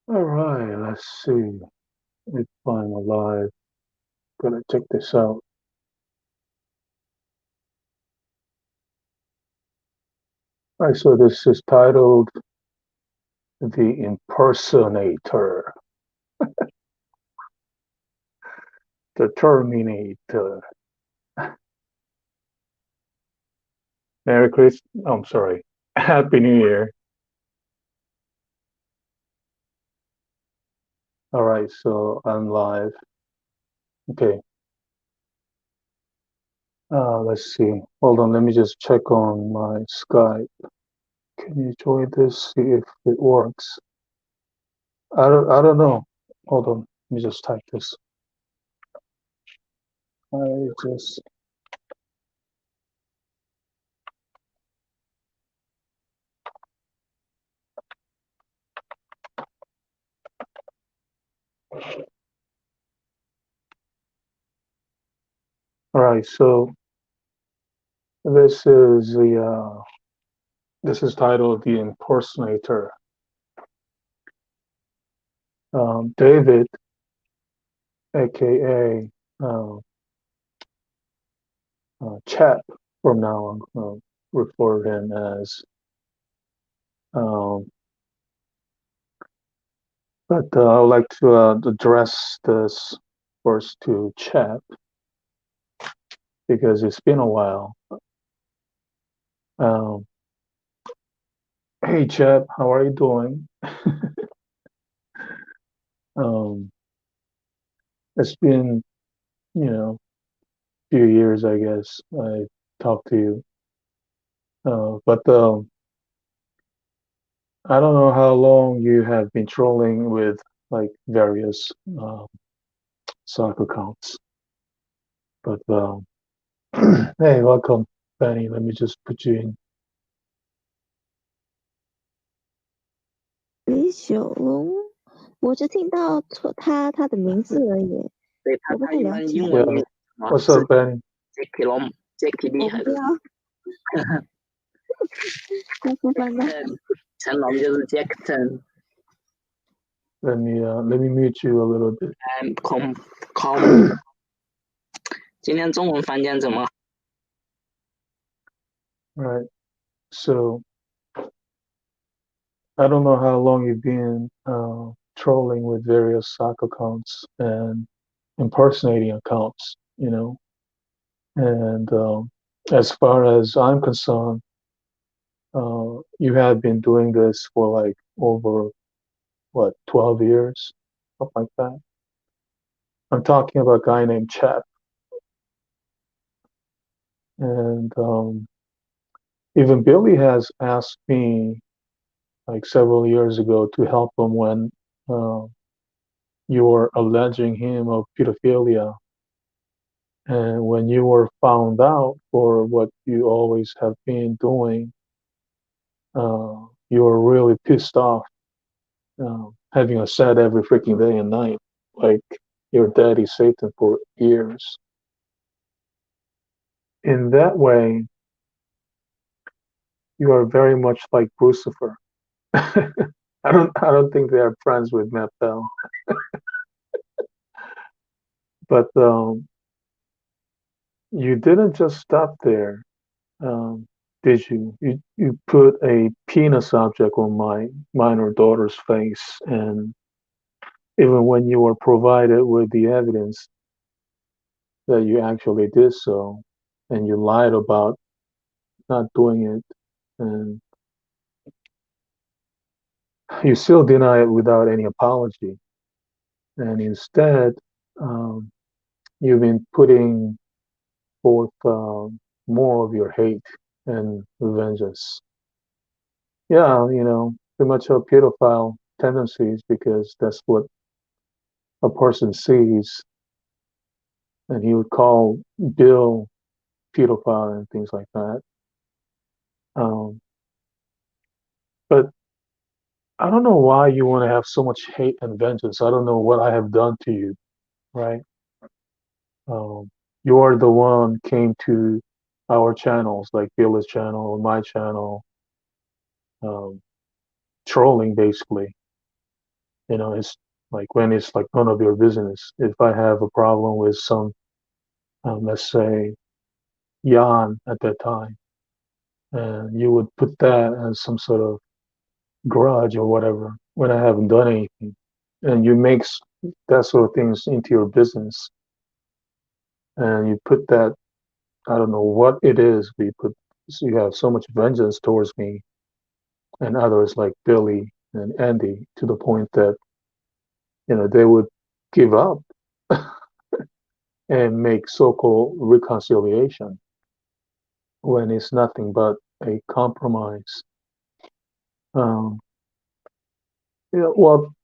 All right, let's see if I'm alive. Gonna check this out. All right, so this is titled The Impersonator, the Terminator. Merry Christmas. I'm sorry. Happy New Year. All right, so I'm live. Okay, let's see. Hold on, let me just check on my Skype. Can you join this? See if it works. I don't know. Hold on, let me just type this. I just all right. So this is the this is titled The Impersonator. David, aka Chap, from now on, refer him as. Um, but I would like to address this first to Chap because it's been a while. Um, hey Chap, how are you doing? Um, it's been, you know, few years, I guess. I talked to you, but I don't know how long you have been trolling with like various soccer accounts. But hey, welcome, Benny. Let me just put you in. 李小龙，我只听到他的名字而已，对我不太了解。英文 Yeah. 名什么 What's 是 up, Benny? Jackie 龙 Jackie 厉害的，我不要，要不翻吗？成龙就是 Jackson， Let me mute you a little bit. com，今天中文房间怎么？ All right. So I don't know how long you've been trolling with various soccer accounts and impersonating accounts, you know. And as far as I'm concerned, you have been doing this for like over what 12 years, something like that. I'm talking about a guy named Chap, and even Billy has asked me like several years ago to help him when uh, you were alleging him of pedophilia, and when you were found out for what you always have been doing, you were really pissed off, having a sad every freaking day and night, like your daddy Satan for years. In that way, you are very much like Lucifer. I don't think they are friends with Matt Bell, but you didn't just stop there, um, did you? You put a penis object on my minor daughter's face, and even when you were provided with the evidence that you actually did so, and you lied about not doing it, and you still deny it without any apology, and instead, um, you've been putting forth more of your hate and vengeance. Yeah, pretty much a pedophile tendencies because that's what a person sees, and he would call Bill pedophile and things like that. Um, but I don't know why you want to have so much hate and vengeance. I don't know what I have done to you, right? You are the one came to our channels, like Bill's channel, my channel, um, trolling basically. It's like when it's like none of your business. If I have a problem with some, let's say, yarn at that time, and you would put that as some sort of grudge or whatever when I haven't done anything, and you make that sort of things into your business, and you put that, I don't know what it is, but so you have so much vengeance towards me and others like Billy and Andy to the point that they would give up and make so-called reconciliation when it's nothing but a compromise. Um, well,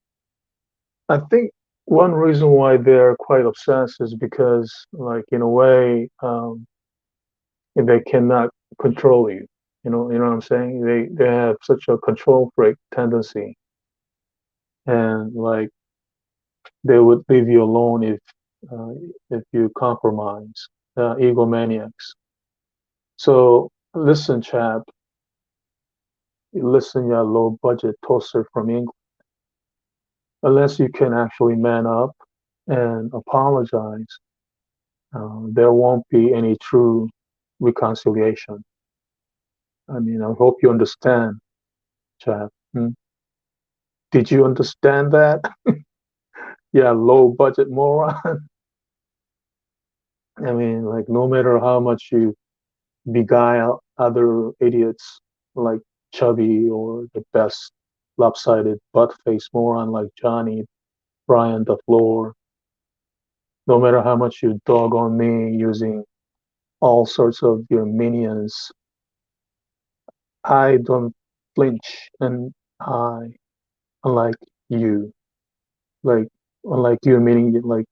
I think one reason why they're quite obsessed is because, like, in a way, they cannot control you. You know what I'm saying? They have such a control freak tendency, and like they would leave you alone uh, if you compromise. Egomaniacs. So listen, chap. Listen, you low budget toaster from England. Unless you can actually man up and apologize, there won't be any true reconciliation. I mean, I hope you understand, chap. Hmm? Did you understand that? Yeah, low budget moron. I mean, like, no matter how much you beguile other idiots like Chubby or the best lopsided butt faced moron like Johnny, Brian the Floor, no matter how much you dog on me using all sorts of your minions, I don't flinch, and I, unlike you, like unlike you, meaning like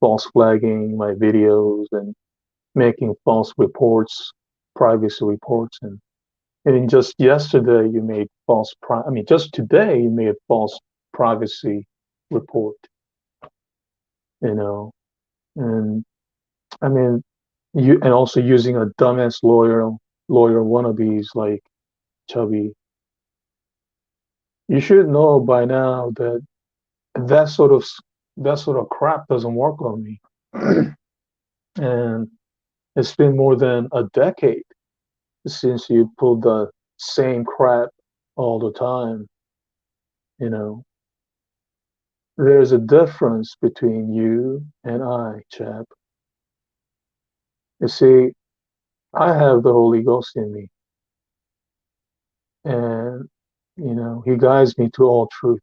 false flagging my videos and making false reports, privacy reports, and just yesterday you made I mean, just today you made false privacy report, you know, and I mean, you and also using a dumbass lawyer wannabes like Chubby. You should know by now that that sort of that sort of crap doesn't work on me. And it's been more than a decade since you pulled the same crap all the time. You know, there's a difference between you and I, chap. You see, I have the Holy Ghost in me, and He guides me to all truth.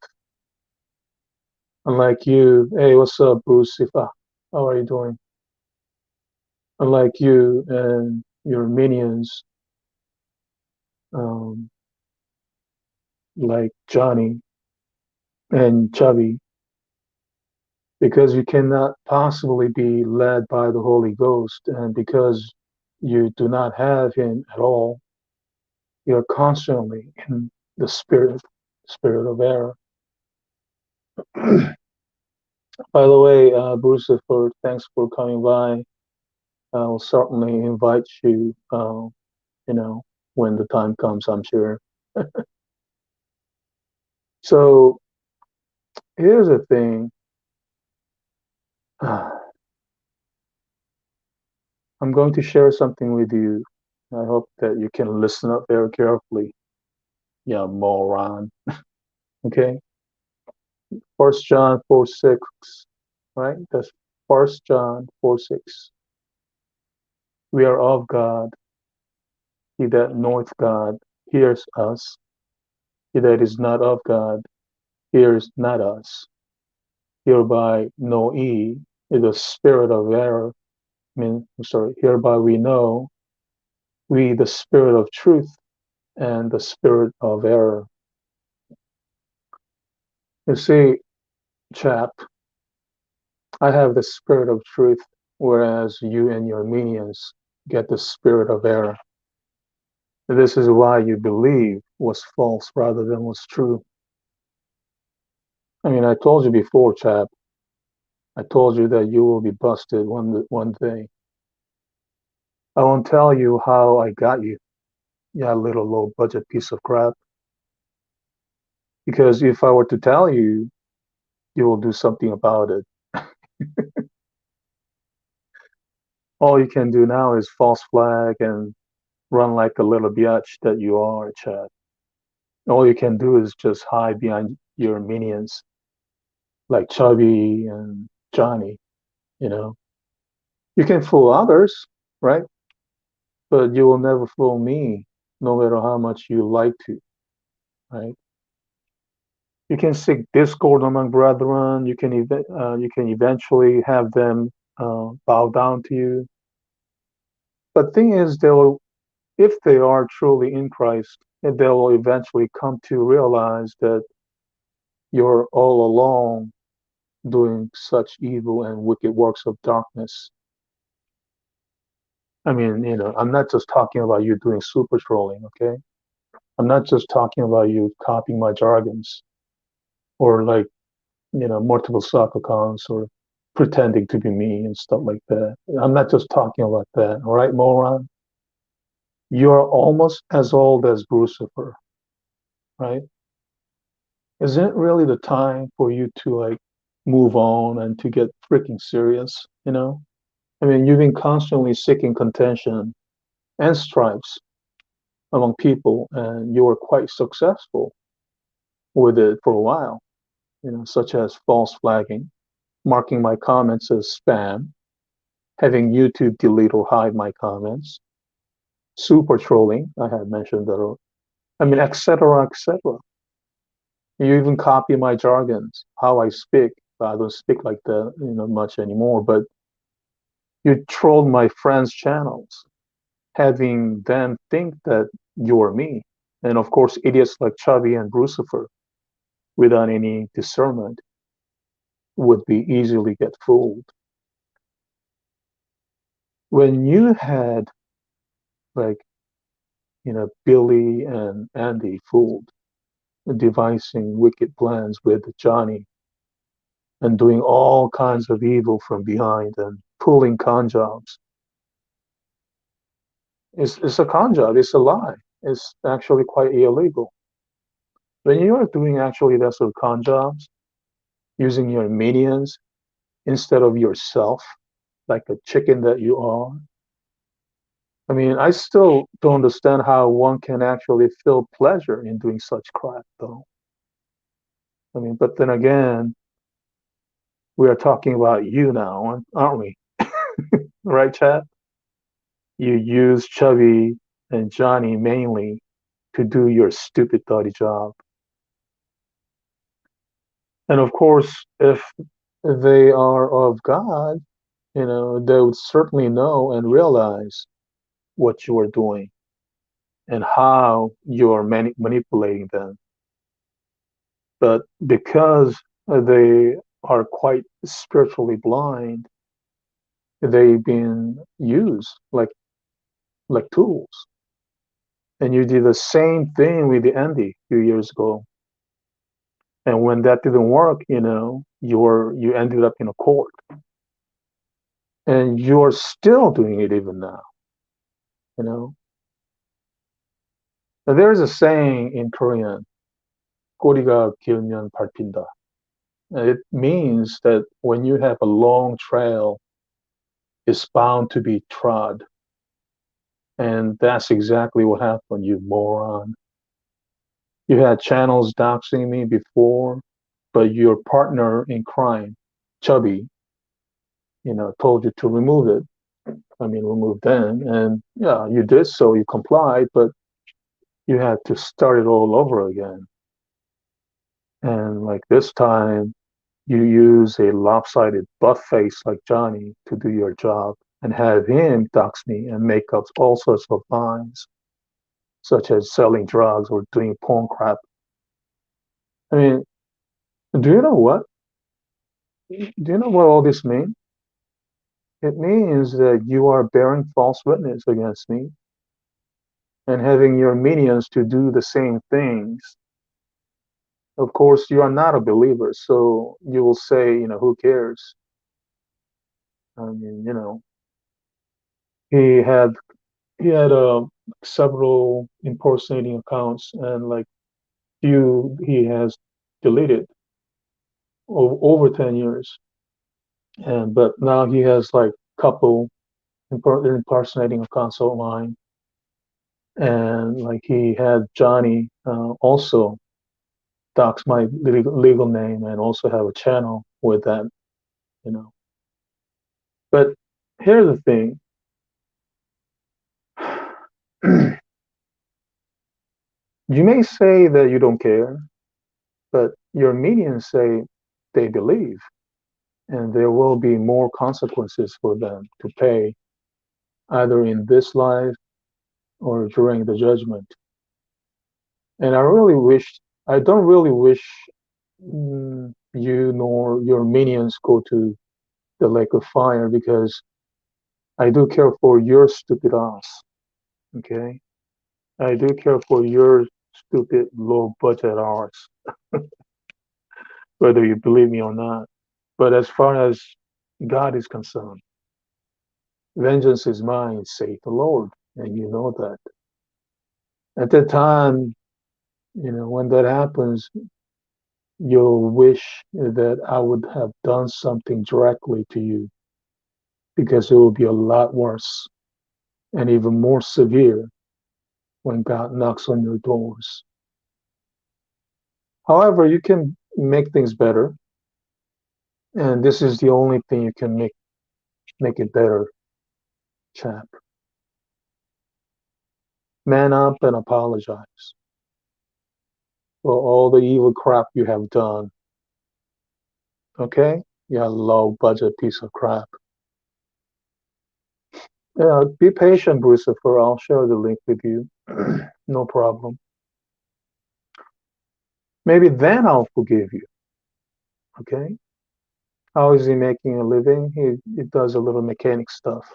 Unlike you, hey, what's up, Bruce? How are you doing? Unlike you and your minions, um, like Johnny and Chubby, because you cannot possibly be led by the Holy Ghost, and because you do not have Him at all, you're constantly in the spirit of error. By the way, Bruce, thanks for coming by. I'll certainly invite you. When the time comes, I'm sure. So here's the thing. I'm going to share something with you. I hope that you can listen up very carefully. Yeah, moron. Okay. 1 John 4:6, right? That's 1 John 4:6. We are of God. He that knoweth God hears us. He that is not of God hears not us. Hereby know ye the spirit of error. Hereby we know we the spirit of truth and the spirit of error. You see, chap, I have the spirit of truth, whereas you and your minions get the spirit of error. This is why you believe was false rather than was true. I mean, I told you before, chap. I told you that you will be busted one day. I won't tell you how I got you, little low budget piece of crap. Because if I were to tell you, you will do something about it. All you can do now is false flag and run like a little biatch that you are, Chad. All you can do is just hide behind your minions like Chubby and Johnny, you know. You can fool others, right? But you will never fool me, no matter how much you like to, right? You can seek discord among brethren. You can eventually have them bow down to you. But thing is, they'll if they are truly in Christ, they will eventually come to realize that you're all along doing such evil and wicked works of darkness. I mean, I'm not just talking about you doing super trolling, okay? I'm not just talking about you copying my jargons or like, multiple sub accounts or pretending to be me and stuff like that. I'm not just talking about that, all right, moron? You're almost as old as Lucifer, right? Isn't it really the time for you to like move on and to get freaking serious, I mean, you've been constantly seeking contention and stripes among people, and you were quite successful with it for a while, such as false flagging, marking my comments as spam, having YouTube delete or hide my comments, super trolling, I had mentioned that, I mean, etc., etc. You even copy my jargons, how I speak. I don't speak like that, much anymore, but you trolled my friends' channels, having them think that you're me. And of course, idiots like Chubby and Lucifer, without any discernment, would be easily get fooled. When you had like, Billy and Andy fooled, devising wicked plans with Johnny and doing all kinds of evil from behind and pulling con jobs. It's a con job, it's a lie. It's actually quite illegal. When you are doing actually that sort of con jobs, using your minions instead of yourself, like a chicken that you are. I mean, I still don't understand how one can actually feel pleasure in doing such crap, though. I mean, but then again, we are talking about you now, aren't we? Right, Chad? You use Chubby and Johnny mainly to do your stupid, dirty job. And of course, if they are of God, they would certainly know and realize what you are doing and how you are manipulating them. But because they are quite spiritually blind, they've been used like tools. And you did the same thing with the Andy a few years ago. And when that didn't work, you ended up in a court. And you're still doing it even now, you know. Now, there's a saying in Korean, 꼬리가 길면 밟힌다. It means that when you have a long trail, it's bound to be trod. And that's exactly what happened, you moron. You had channels doxing me before, but your partner in crime, Chubby, told you to remove it. I mean, remove them. And yeah, you did so, you complied, but you had to start it all over again. And like this time, you use a lopsided butt face like Johnny to do your job and have him dox me and make up all sorts of lies, such as selling drugs or doing porn crap. I mean, do you know what? Do you know what all this means? It means that you are bearing false witness against me and having your minions to do the same things. Of course, you are not a believer, so you will say, who cares? I mean, he had he had several impersonating accounts and like he has deleted over 10 years. But now he has like couple impersonating a consult line, and like he had Johnny also dox my legal name and also have a channel with that, you know. But here's the thing. You may say that you don't care, but your minions say they believe, and there will be more consequences for them to pay, either in this life or during the judgment. And I don't really wish you nor your minions go to the lake of fire, because I do care for your stupid ass. Okay? I do care for your stupid low budget arts, whether you believe me or not. But as far as God is concerned, vengeance is mine, saith the Lord. And you know that. At that time, when that happens, you'll wish that I would have done something directly to you, because it will be a lot worse and even more severe when God knocks on your doors. However, you can make things better, and this is the only thing you can make it better, chap. Man up and apologize for all the evil crap you have done. Okay? You low budget piece of crap. Yeah, be patient, Lucifer. I'll share the link with you. No problem. Maybe then I'll forgive you. Okay? How is he making a living? He does a little mechanic stuff.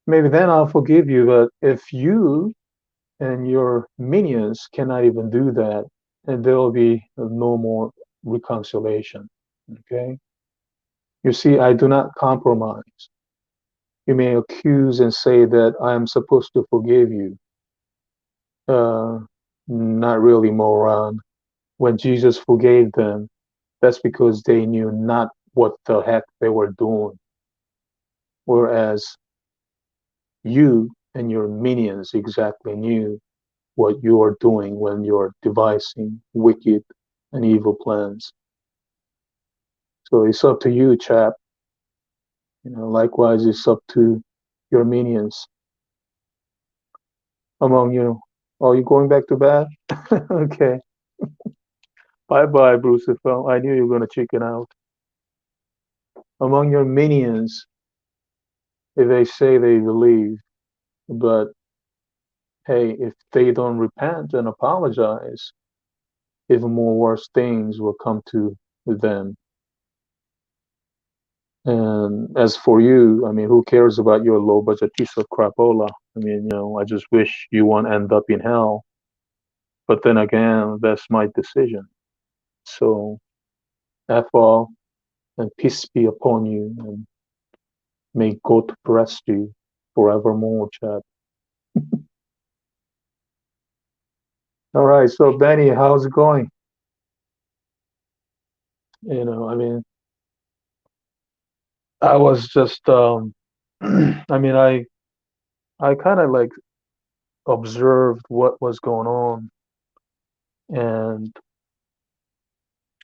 Maybe then I'll forgive you, but if you and your minions cannot even do that, and there will be no more reconciliation. Okay? You see, I do not compromise. You may accuse and say that I am supposed to forgive you. Not really, moron. When Jesus forgave them, that's because they knew not what the heck they were doing. Whereas you and your minions exactly knew what you are doing when you're devising wicked and evil plans. So it's up to you, chap. Likewise, it's up to your minions. Among you, are you going back to bed? Okay. Bye-bye, Brucifer. I knew you were going to chicken out. Among your minions, if they say they believe, but hey, if they don't repent and apologize, even more worse things will come to them. And as for you, I mean, who cares about your low budget piece of crapola? I mean, I just wish you won't end up in hell. But then again, that's my decision. So, F all, and peace be upon you, and may God bless you forevermore, chap. All right, so Benny, how's it going? I mean, I was just, I mean, I kind of like observed what was going on, and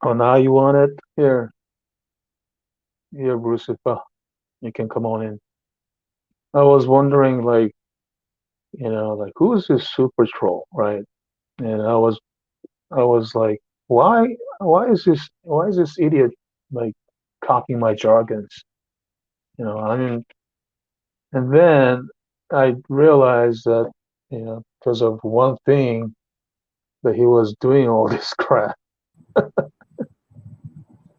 now you want it? Here, Brucifer, you can come on in. I was wondering, like, like who is this super troll, right? And I was like, why is this idiot like copying my jargons? I mean, and then I realized that, because of one thing, that he was doing all this crap.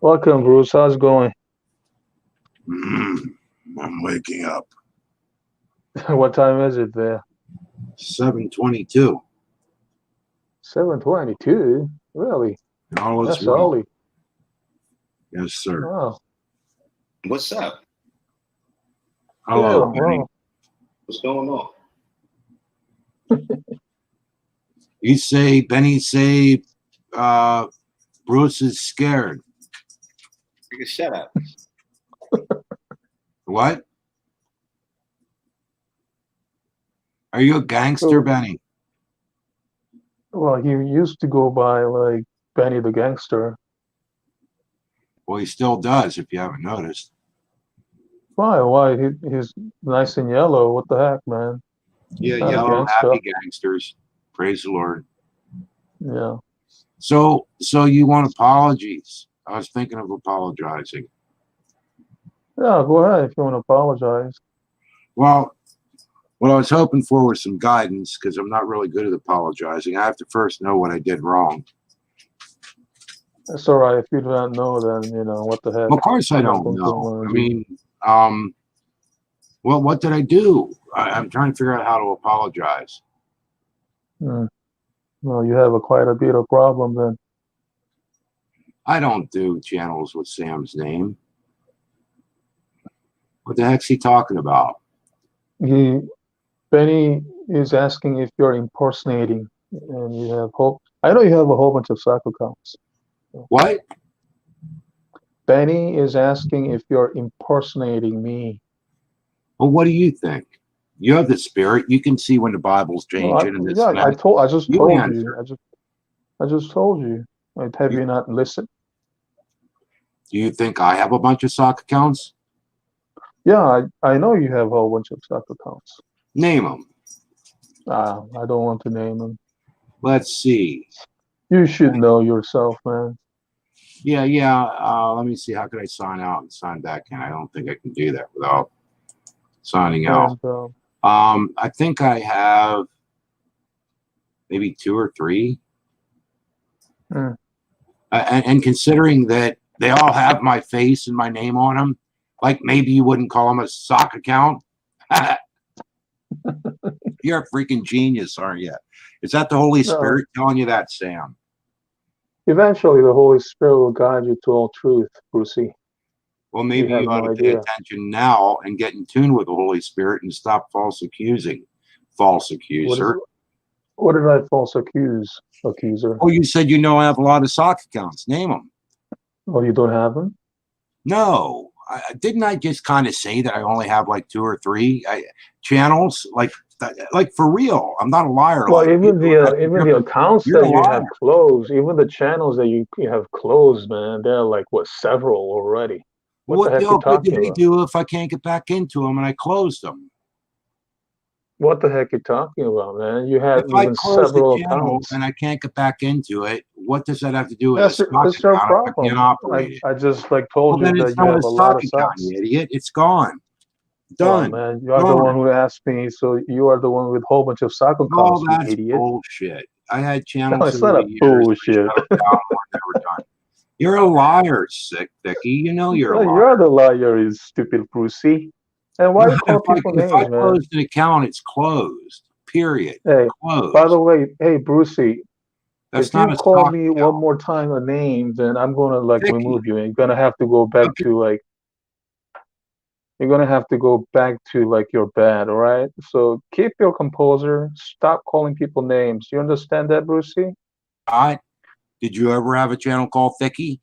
Welcome, Bruce. How's it going? I'm waking up. What time is it there? 7:22. 7:22. Really? All is That's well. early. Yes, sir. Oh. What's up? Hello, Yeah, Benny. well, What's going on? You say, Benny say, Bruce is scared. You can shut up. What? Are you a gangster, Benny? Well, he used to go by like Benny the Gangster. Well, he still does, if you haven't noticed. Why? Why? He's nice and yellow. What the heck, man? Yeah, Not a yellow, gangster. happy gangsters. Praise the Lord. Yeah. So you want apologies? I was thinking of apologizing. Yeah, go ahead if you want to apologize. Well, what I was hoping for was some guidance, because I'm not really good at apologizing. I have to first know what I did wrong. It's all right if you do not know. Then you know what the heck. Of course, I I'm not don't going to know. learn I you. mean, well, what did I do? I'm trying to figure out how to apologize. Well, you have quite a bit of problem then. I don't do channels with Sam's name. What the heck's he talking about? Benny is asking if you're impersonating, and you have hope. I know you have a whole bunch of psych accounts. What? Benny is asking if you're impersonating me. Well, what do you think? You have the spirit. You can see when the Bible's changing and this and that. I just You told answer. you. I just told you. Like, have you not listened? Do you think I have a bunch of sock accounts? Yeah, I know you have a whole bunch of psych accounts. Name them. I don't want to name them. Let's see. You should know yourself, man. Yeah. Let me see. How could I sign out and sign back in? I don't think I can do that without signing out. And, I think I have maybe 2 or 3. And considering that they all have my face and my name on them, like maybe you wouldn't call them a sock account. You're a freaking genius, aren't you? Is that the Holy Spirit telling you that, Sam? Eventually, the Holy Spirit will guide you to all truth, Brucey. Well, maybe you ought to pay attention now and get in tune with the Holy Spirit and stop false accusing. False accuser. What did I false accuser? Oh, you said I have a lot of sock accounts. Name them. Oh, you don't have them? No. Didn't I just kind of say that I only have like 2 or 3 channels? Like for real. I'm not a liar. Well, even the accounts that you have closed, even the channels that you have closed, man, they're like several already. What the heck did they do if I can't get back into them and I closed them? What the heck are you talking about, man? You have even several accounts and I can't get back into it. What does that have to do with that's your problem. I can't operate it. I just told you that you have a lot of stocks. You idiot. It's gone. Well, Done. man, you are the one who asked me, so you are the one with a whole bunch of stock accounts, Oh, that's you idiot. bullshit. I had channels. No, it's not a bullshit. You're a liar, sick Vicky. You know you're a liar. You're the liar, you stupid Brucey. And why you call people names, man? If I closed an account, it's closed. Period. Hey, closed. By the way, hey Brucey, that's if not you call me one more time a name, then I'm gonna remove you. And you're gonna have to go back to you're gonna have to go back to your bed, all right? So keep your composure. Stop calling people names. You understand that, Brucey? Did you ever have a channel called Thicky?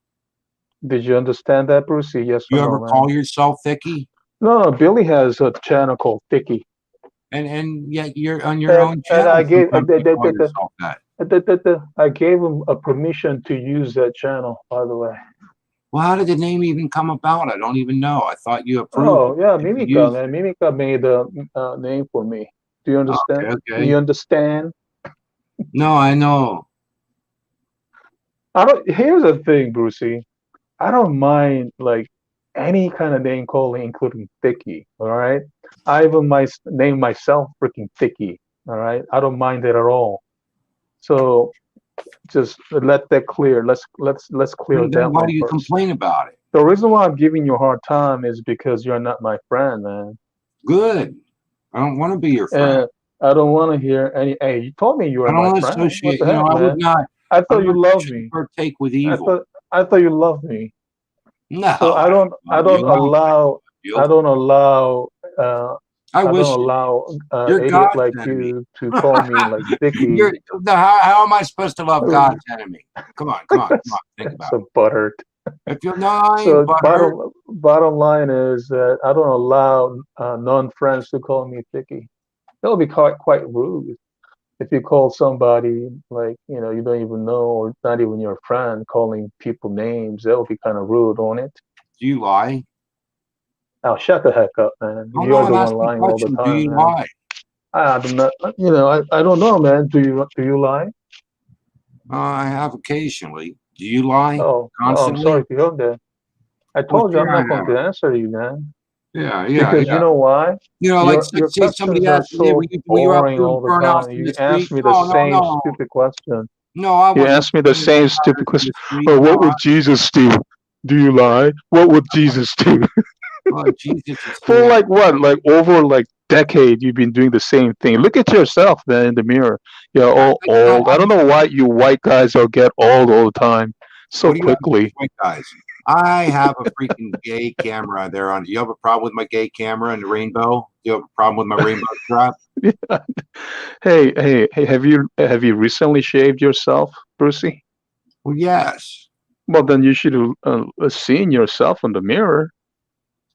Did you understand that, Brucey? Yes or no, you ever call yourself Thicky? No, Billy has a channel called Thicky. And yet you're on your own channel. And I gave I gave him a permission to use that channel, by the way. Well, how did the name even come about? I don't even know. I thought you approved. Oh, yeah, Mimica, man. Mimica made the name for me. Do you understand? Okay. Do you understand? No, I know. Here's the thing, Brucey. I don't mind any kind of name calling, including Thicky. All right. I even name myself freaking Thicky. All right. I don't mind it at all. So just let that clear. Let's clear that. Why do you complain about it? The reason why I'm giving you a hard time is because you're not my friend, man. Good. I don't want to be your friend. I don't want to hear any. Hey, you told me you were my friend. Associate. What the heck, I would not. I thought you loved me. Partake with evil. I thought you loved me. No. So I don't allow I wish don't allow you're idiot God's like enemy. you to call me like Vicky. You're, how am I supposed to love God's enemy? Come on, think about So it. butthurt. If you're not So butthurt, bottom line is that I don't allow non-friends to call me Vicky. That'll be quite rude. If you call somebody like you don't even know or not even your friend calling people names, that would be kind of rude, won't it? do you lie? Oh, shut the heck up, man. Oh, You're no, the I'm one asking a lying all the question. Do time, you man. lie? I'm not. I don't know, man. Do you lie? I have occasionally. Do you lie Oh, I'm constantly? sorry to hear that. I Well, told you sure I'm I not going have. to answer you, man. Yeah. Because you know why? You know, like Your say somebody questions are asked, "Hey, so were you out boring doing all the burnouts time. in the You ask street?" me the No, no, same no, stupid question. no. I You wasn't ask me the doing same stupid burnouts in question. the street. Oh, No, what would Jesus do? Do you lie? What would Jesus do? Jesus is For cool. like what? Like over like decade, you've been doing the same thing. Look at yourself, man, in the mirror. You're all old. I don't know why you white guys all get old all the time so What do you have quickly. against white guys? I have a freaking gay camera there on. Do you have a problem with my gay camera and the rainbow? Do you have a problem with my rainbow strap? Hey, have you recently shaved yourself, Brucey? Well, yes. Well, then you should have seen yourself in the mirror.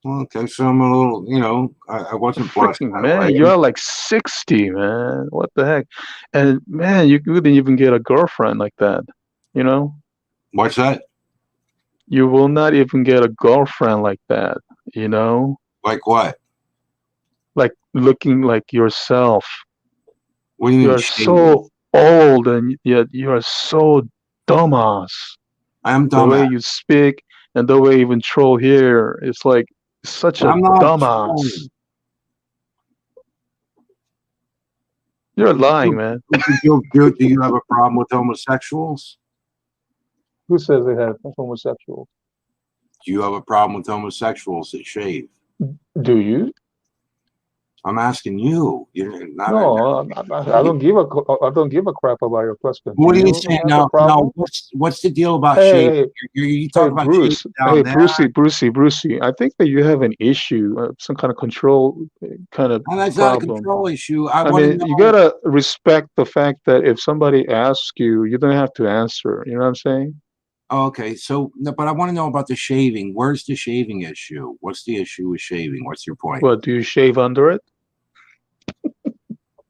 Okay, so I'm a little, I wasn't blessed Freaking that man, way. you're like 60, man. What the heck? And man, you couldn't even get a girlfriend like that. You know, What's that? you will not even get a girlfriend like that. You know, Like what? like looking like yourself. What do you You mean are shaving? so old and yet you are so dumbass. I am The way dumbass. you speak and the way you even troll here, it's like such a I'm not dumbass. trolling. You're lying, man. Do you have a problem with homosexuals? Who says they have homosexuals? Do you have a problem with homosexuals that shave? Do you? I'm asking you. You're not. No, I don't give a crap about your question. Do What are you you saying have a now? problem? What's the deal about Hey, shaving? hey, You hey, talk about shaving Bruce. down Hey, there, Brucey. I think that you have an issue, some kind of control kind of and that's not a problem. control issue. I I want to mean, you know. gotta respect the fact that if somebody asks you, you don't have to answer. You know what I'm saying? Okay, so no, but I want to know about the shaving. Where's the shaving issue? What's the issue with shaving? What's your point? Well, do you shave under it?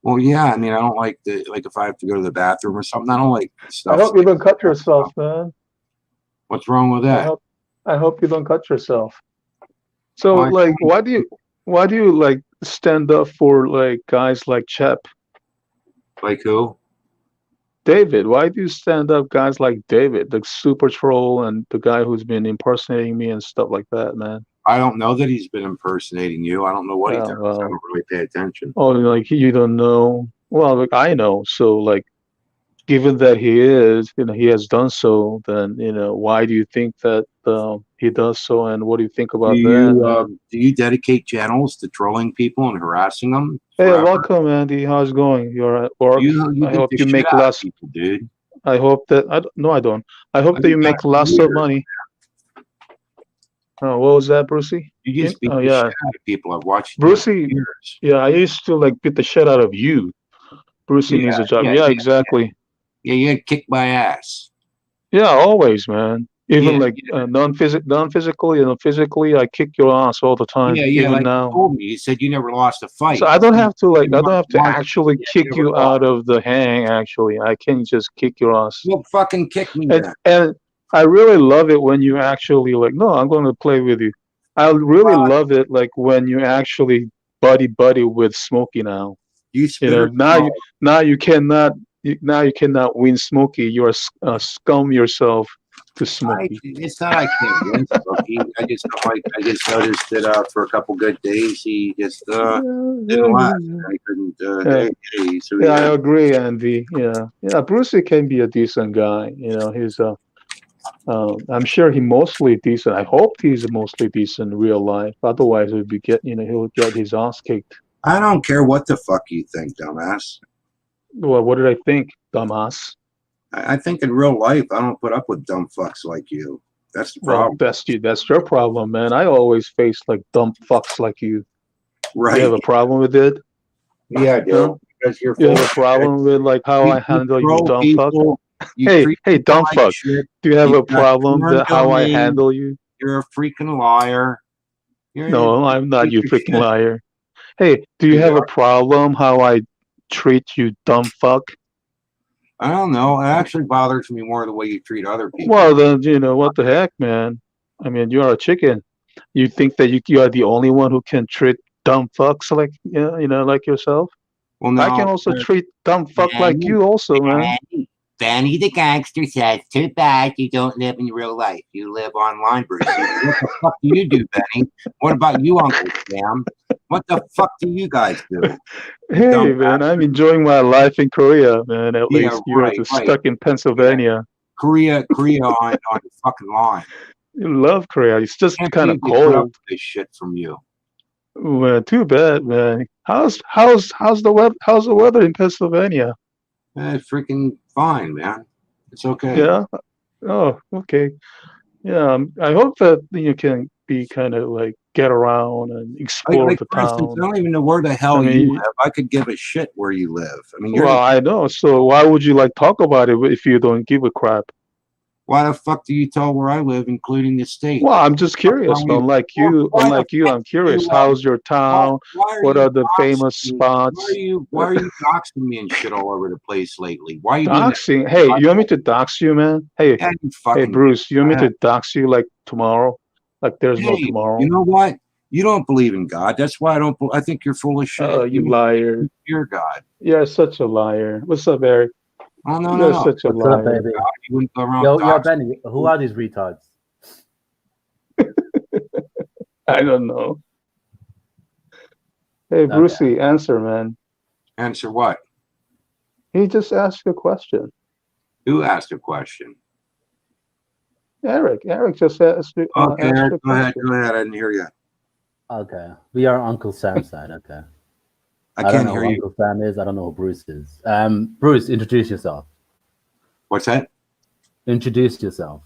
Well, yeah, I mean, I don't like if I have to go to the bathroom or something. I don't like I stuff. hope you don't cut yourself, man. What's wrong with that? I hope you don't cut yourself. So, Why? like, why do you like stand up for like guys like Chap? Like who? David, why do you stand up guys like David, the super troll and the guy who's been impersonating me and stuff like that, man? I don't know that he's been impersonating you. I don't know what he does. Oh, I well. don't really pay attention. Oh, like you don't know. Well, like I know. So, like, given that he has done so, then why do you think that he does so, and what do you think about that, man? Do you dedicate channels to trolling people and harassing them Hey, forever? welcome, Andy. How's it going? You're at work. You I beat hope the you shit make out of less. people, dude. I hope that no, I don't. I hope that you make lots of money. Oh, what was that, Brucey? You just beat Oh, the yeah, shit out of people. I've watched you Brucey. for years. Yeah, I used to like beat the shit out of you. Brucey needs a job. Yeah, exactly. Yeah, you had kicked my ass. Yeah, always, man. Even Yeah, like non-physically, physically, I kick your ass all the time. Yeah, Even like you now. told me. You said you never lost a fight. So I don't have to You lost actually yeah, kick you never you lost. out of the hang. Actually, I can just kick your ass. Well, fucking kick me And then. and I really love it when you actually like, no, I'm going to play with you. I really love it like when you actually buddy with Smokey now. You Now you cannot win Smokey. You are scum yourself to Smokey. It's not I can't win, Smokey. I just noticed that for a couple good days he just didn't last. I couldn't. Yeah, I agree, Andy. Yeah. Brucey can be a decent guy. He's I'm sure he's mostly decent. I hope he's mostly decent in real life. Otherwise, he'll get his ass kicked. I don't care what the fuck you think, dumbass. Well, what did I think, dumbass? I think in real life, I don't put up with dumb fucks like you. That's the problem. Well, that's your problem, man. I always face like dumb fucks like you. Right. You have a problem with it? Yeah, I do. Because you're You full have a of problem with like how I handle you, troll dumb fuck? people. You Hey, treat hey, people dumb like fuck. shit. Do you have You a got problem turned with how on I me. handle you? You're a freaking liar. No, I'm not, you Piece of freaking shit. liar. Hey, do you You have a are. problem how I treat you, dumb fuck? I don't know. It actually bothers me more the way you treat other people. Well, then, what the heck, man? I mean, you're a chicken. You think that you are the only one who can treat dumb fucks like, like yourself? Well, I no. can also treat dumb fuck like you also, man. Benny the gangster says, too bad you don't live in real life. You live online, Bruce. What the fuck do you do, Benny? What about you, Uncle Sam? What the fuck do you guys do? Hey, dumb man, I'm enjoying my life in Korea, man. At Yeah, least you're right, just right. stuck in Pennsylvania. Korea on the fucking line. You love Korea. It's just Can't kind of believe they put up cold. with this shit from you. Well, too bad, man. How's the weather in Pennsylvania? It's freaking fine, man. It's okay. Yeah. Oh, okay. Yeah. I hope that you can be kind of like get around and explore Like the for instance, town. I don't even know where the hell I you mean, live. I could give a shit where you live. I mean, you're well, I know. So why would you like talk about it if you don't give a crap? why the fuck do you tell where I live, including the state? Well, I'm just curious. Unlike you, I'm curious. How's your town? Why are What you are the famous doxing me? spots? Why are you doxing me and shit all over the place lately? Why are you doing that? Doxing? Hey, you want me to dox you, man? Hey, Yeah, you hey, fucking Bruce, you want me ahead. to dox you like tomorrow? Like there's no Hey, tomorrow? you know what? You don't believe in God. That's why I don't. I think you're full of shit. Oh, you liar. You're God. You're such a liar. What's up, Eric? Oh no, You're no. such a What's up, liar. baby? You wouldn't go around Yo, doxing. Benny, who are these retards? I don't know. Hey, Brucey, answer, man. Answer what? He just asked a question. Who asked a question? Eric just asked, Okay, asked a go ahead. question. Go ahead. I didn't hear you. Okay, we are Uncle Sam's side. Okay, I don't can't know hear who you. Uncle Sam is. I don't know who Bruce is. Bruce, introduce yourself. What's that? Introduce yourself.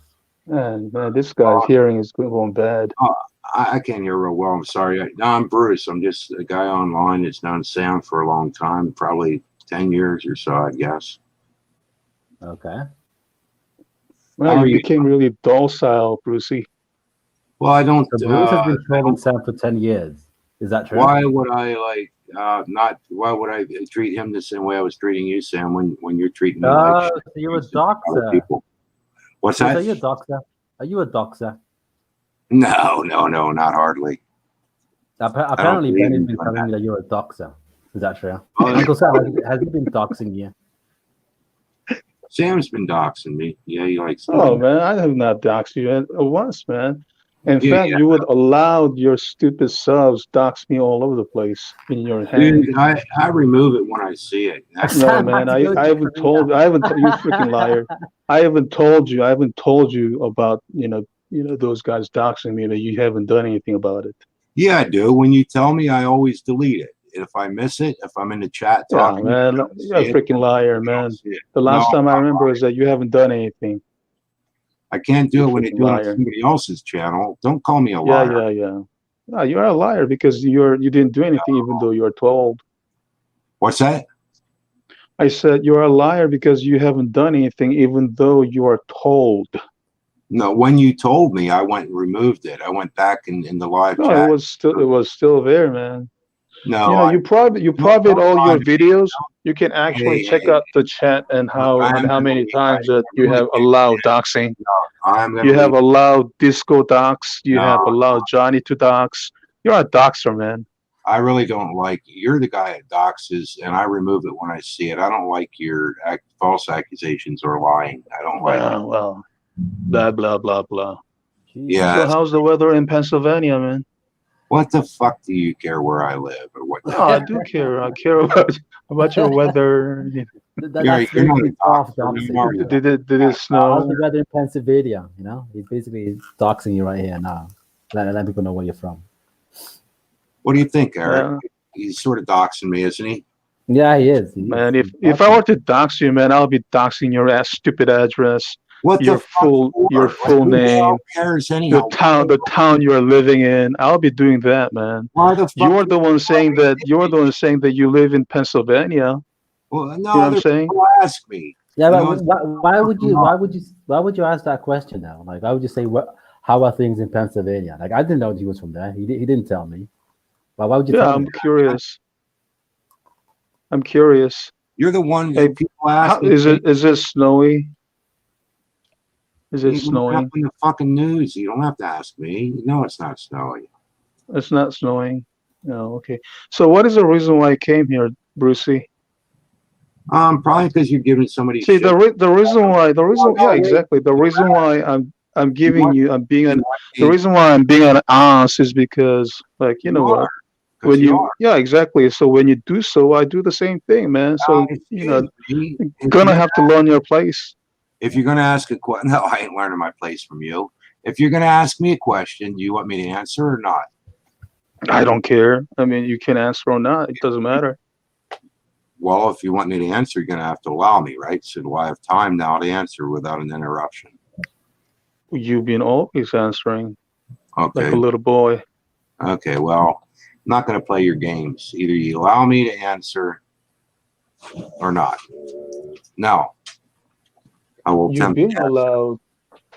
Man, this guy's hearing is going bad. Oh, I can't hear real well. I'm sorry. No, I'm Bruce. I'm just a guy online that's known Sam for a long time, probably 10 years or so, I guess. Okay. Well, you became really docile, Brucey. Well, I don't. So Bruce has been trolling Sam for 10 years. Is that true? Why would I not? Why would I treat him the same way I was treating you, Sam? When you're treating me like so you're a doxer. people. What's that? Are you a doxer? Are you a doxer? No, not hardly. Apparently, Benny's been telling me that you're a doxer. Is that true? Uncle Sam, has he been doxing you? Sam's been doxing me. Yeah, he likes. Oh man, I have not doxed you once, man. In fact, you would allow your stupid subs dox me all over the place in your hand. Dude, I remove it when I see it. No, man, I haven't told you freaking liar. I haven't told you about those guys doxing me that you haven't done anything about it. Yeah, I do. When you tell me, I always delete it. If I miss it, if I'm in the chat talking, man, you're a freaking liar, man. The last time I remember is that you haven't done anything. I can't do it when they do it on somebody else's channel. Don't call me a liar. Yeah. No, you're a liar because you didn't do anything even though you're told. What's that? I said you're a liar because you haven't done anything even though you are told. No, when you told me, I went and removed it. I went back in the live chat. It was still there, man. No, you private all your videos. You can actually check out the chat and how many times that you have allowed doxing. You have allowed Disco dox. You have allowed Johnny to dox. You're a doxer, man. I really don't like you. You're the guy that doxes, and I remove it when I see it. I don't like your false accusations or lying. I don't like it. Well, blah, blah, blah, blah. Yeah. So how's the weather in Pennsylvania, man? What the fuck do you care where I live or what? No, I do care. I care about your weather. You're not a doxer. Did it snow? How's the weather in Pennsylvania? He's basically doxing you right here now. Let people know where you're from. What do you think, Eric? He's sort of doxing me, isn't he? Yeah, he is. Man, if I were to dox you, man, I'll be doxing your stupid address. What your the fuck full for? your Like, full who the hell name, cares anyhow? the town you're living in. I'll be doing that, man. Why the fuck? You're the one saying that you live in Pennsylvania. Well, You know no, what I'm other saying? people ask me. Yeah, You but know, why would you ask that question now? Like, why would you say how are things in Pennsylvania? Like, I didn't know he was from there. He didn't tell me. But why would you Yeah, tell I'm me? curious. I'm curious. you're the one Hey, that people ask me. is it snowy? Is it You look it up snowing? in the fucking news. You don't have to ask me. No, it's not snowing. It's not snowing. No, okay. So what is the reason why I came here, Brucey? Probably because you're giving somebody See, shit. the reason yeah, No, wait. exactly. The reason why I'm giving you the You reason why I'm being an ass is because, like, you know what? because When you you are. yeah, exactly. So when you do so, I do the same thing, man. So, you know, Excuse me. gonna have to learn your place. If you're gonna ask a question, no, I ain't learning my place from you. If you're gonna ask me a question, do you want me to answer or not? I don't care. I mean, you can answer or not. It doesn't matter. Well, if you want me to answer, you're gonna have to allow me, right? So do I have time now to answer without an interruption? You've been always answering like Okay. a little boy. Okay. Well, I'm not gonna play your games. Either you allow me to answer or not. No. I will You've attempt been to answer. allowed.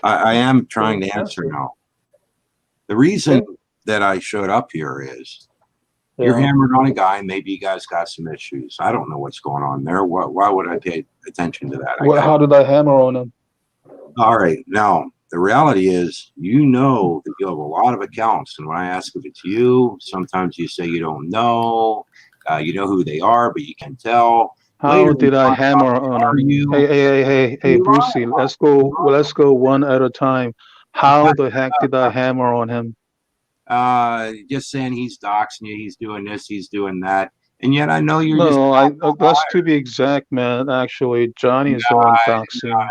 I am trying to answer answer. now. The reason Okay. that I showed up here is you're Yeah. hammered on a guy. Maybe you guys got some issues. I don't know what's going on there. Why would I pay attention to that? How did I hammer on him? All right. Now, the reality is, you know that you have a lot of accounts. And when I ask if it's you, sometimes you say you don't know. You know who they are, but you can tell. How Later, did I hammer on are him? you? Hey, Brucey, let's go one at a time. How the heck did I hammer on him? Just saying he's doxing you, he's doing this, he's doing that. And yet I know you're No, that's to be exact, man. Actually, Johnny is the one doxing.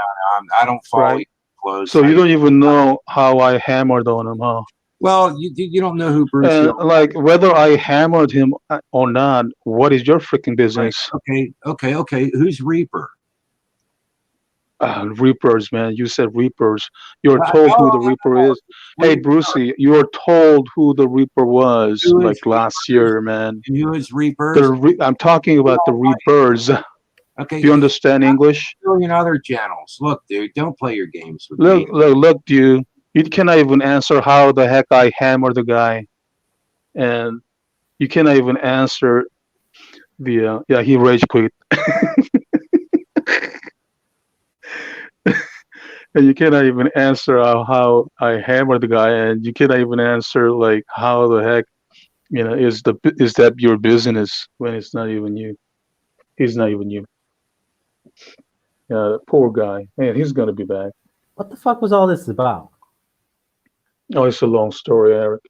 I don't follow Right. you close. So you don't even know how I hammered on him, huh? Well, you don't know who Bruce And is. like whether I hammered him or not, what is your freaking business? Okay. Who's Reaper? Reapers, man. You said Reapers. You're No, told who the Reaper is. Hey, Reaper. Brucey, you're told who the Reaper was Who is like last year, man. And who is Reaper? I'm talking about the Reapers. Okay. Do you understand English? A million other channels. Look, dude, don't play your games with me. Look, dude. You cannot even answer how the heck I hammered the guy, and you cannot even answer the yeah, he rage quit. And you cannot even answer how I hammered the guy, and you cannot even answer like how the heck, you know, is that your business when it's not even you? He's not even you. Poor guy. Man, he's gonna be back. What the fuck was all this about? Oh, it's a long story, Eric.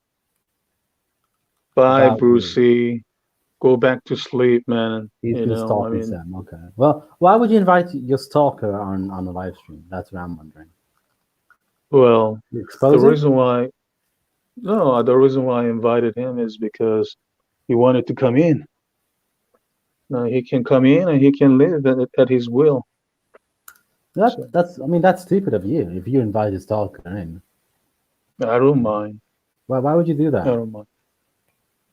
Bye, About Brucey. Go back to sleep, man. He's You been know, I stalking mean, Sam. Okay. Well, why would you invite your stalker on the live stream? That's what I'm wondering. well, You the expose him? reason why I invited him is because he wanted to come in. Now he can come in and he can live at his will. That's stupid of you. If you invite his stalker in, I don't mind. why would you do I that? don't mind.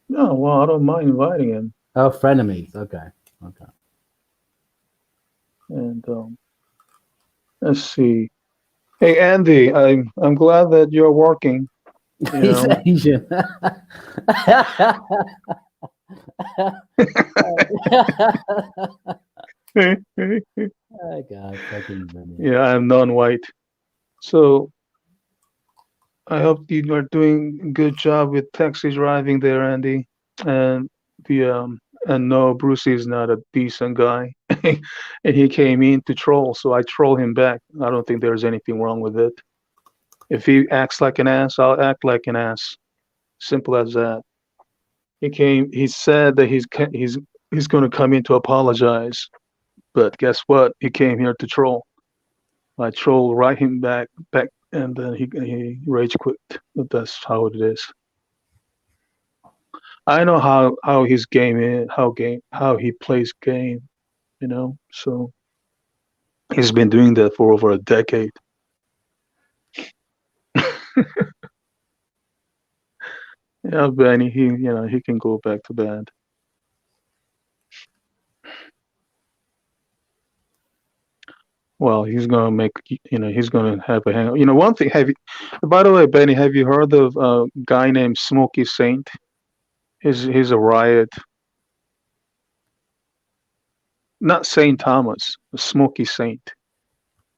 No, well, I don't mind inviting him. Oh, frenemies. Okay. And let's see. Hey, Andy, I'm glad that you're working. You He's know, Asian. Oh God, fucking Beni. yeah, I'm non-white. So I hope you are doing a good job with taxi driving there, Andy. And no, Brucey is not a decent guy, and he came in to troll, so I troll him back. I don't think there's anything wrong with it. If he acts like an ass, I'll act like an ass. Simple as that. He said that he's going to come in to apologize, but guess what? He came here to troll. I troll right him back, and then he rage quit. That's how it is. I know how his game is, how he plays game, you know. So he's been doing that for over a decade. Yeah, Benny, he can go back to bed. Well, he's gonna make, he's gonna have a hangout. One thing, by the way, Benny, have you heard of a guy named Smokey Saint? He's a riot. Not Saint Thomas, Smokey Saint.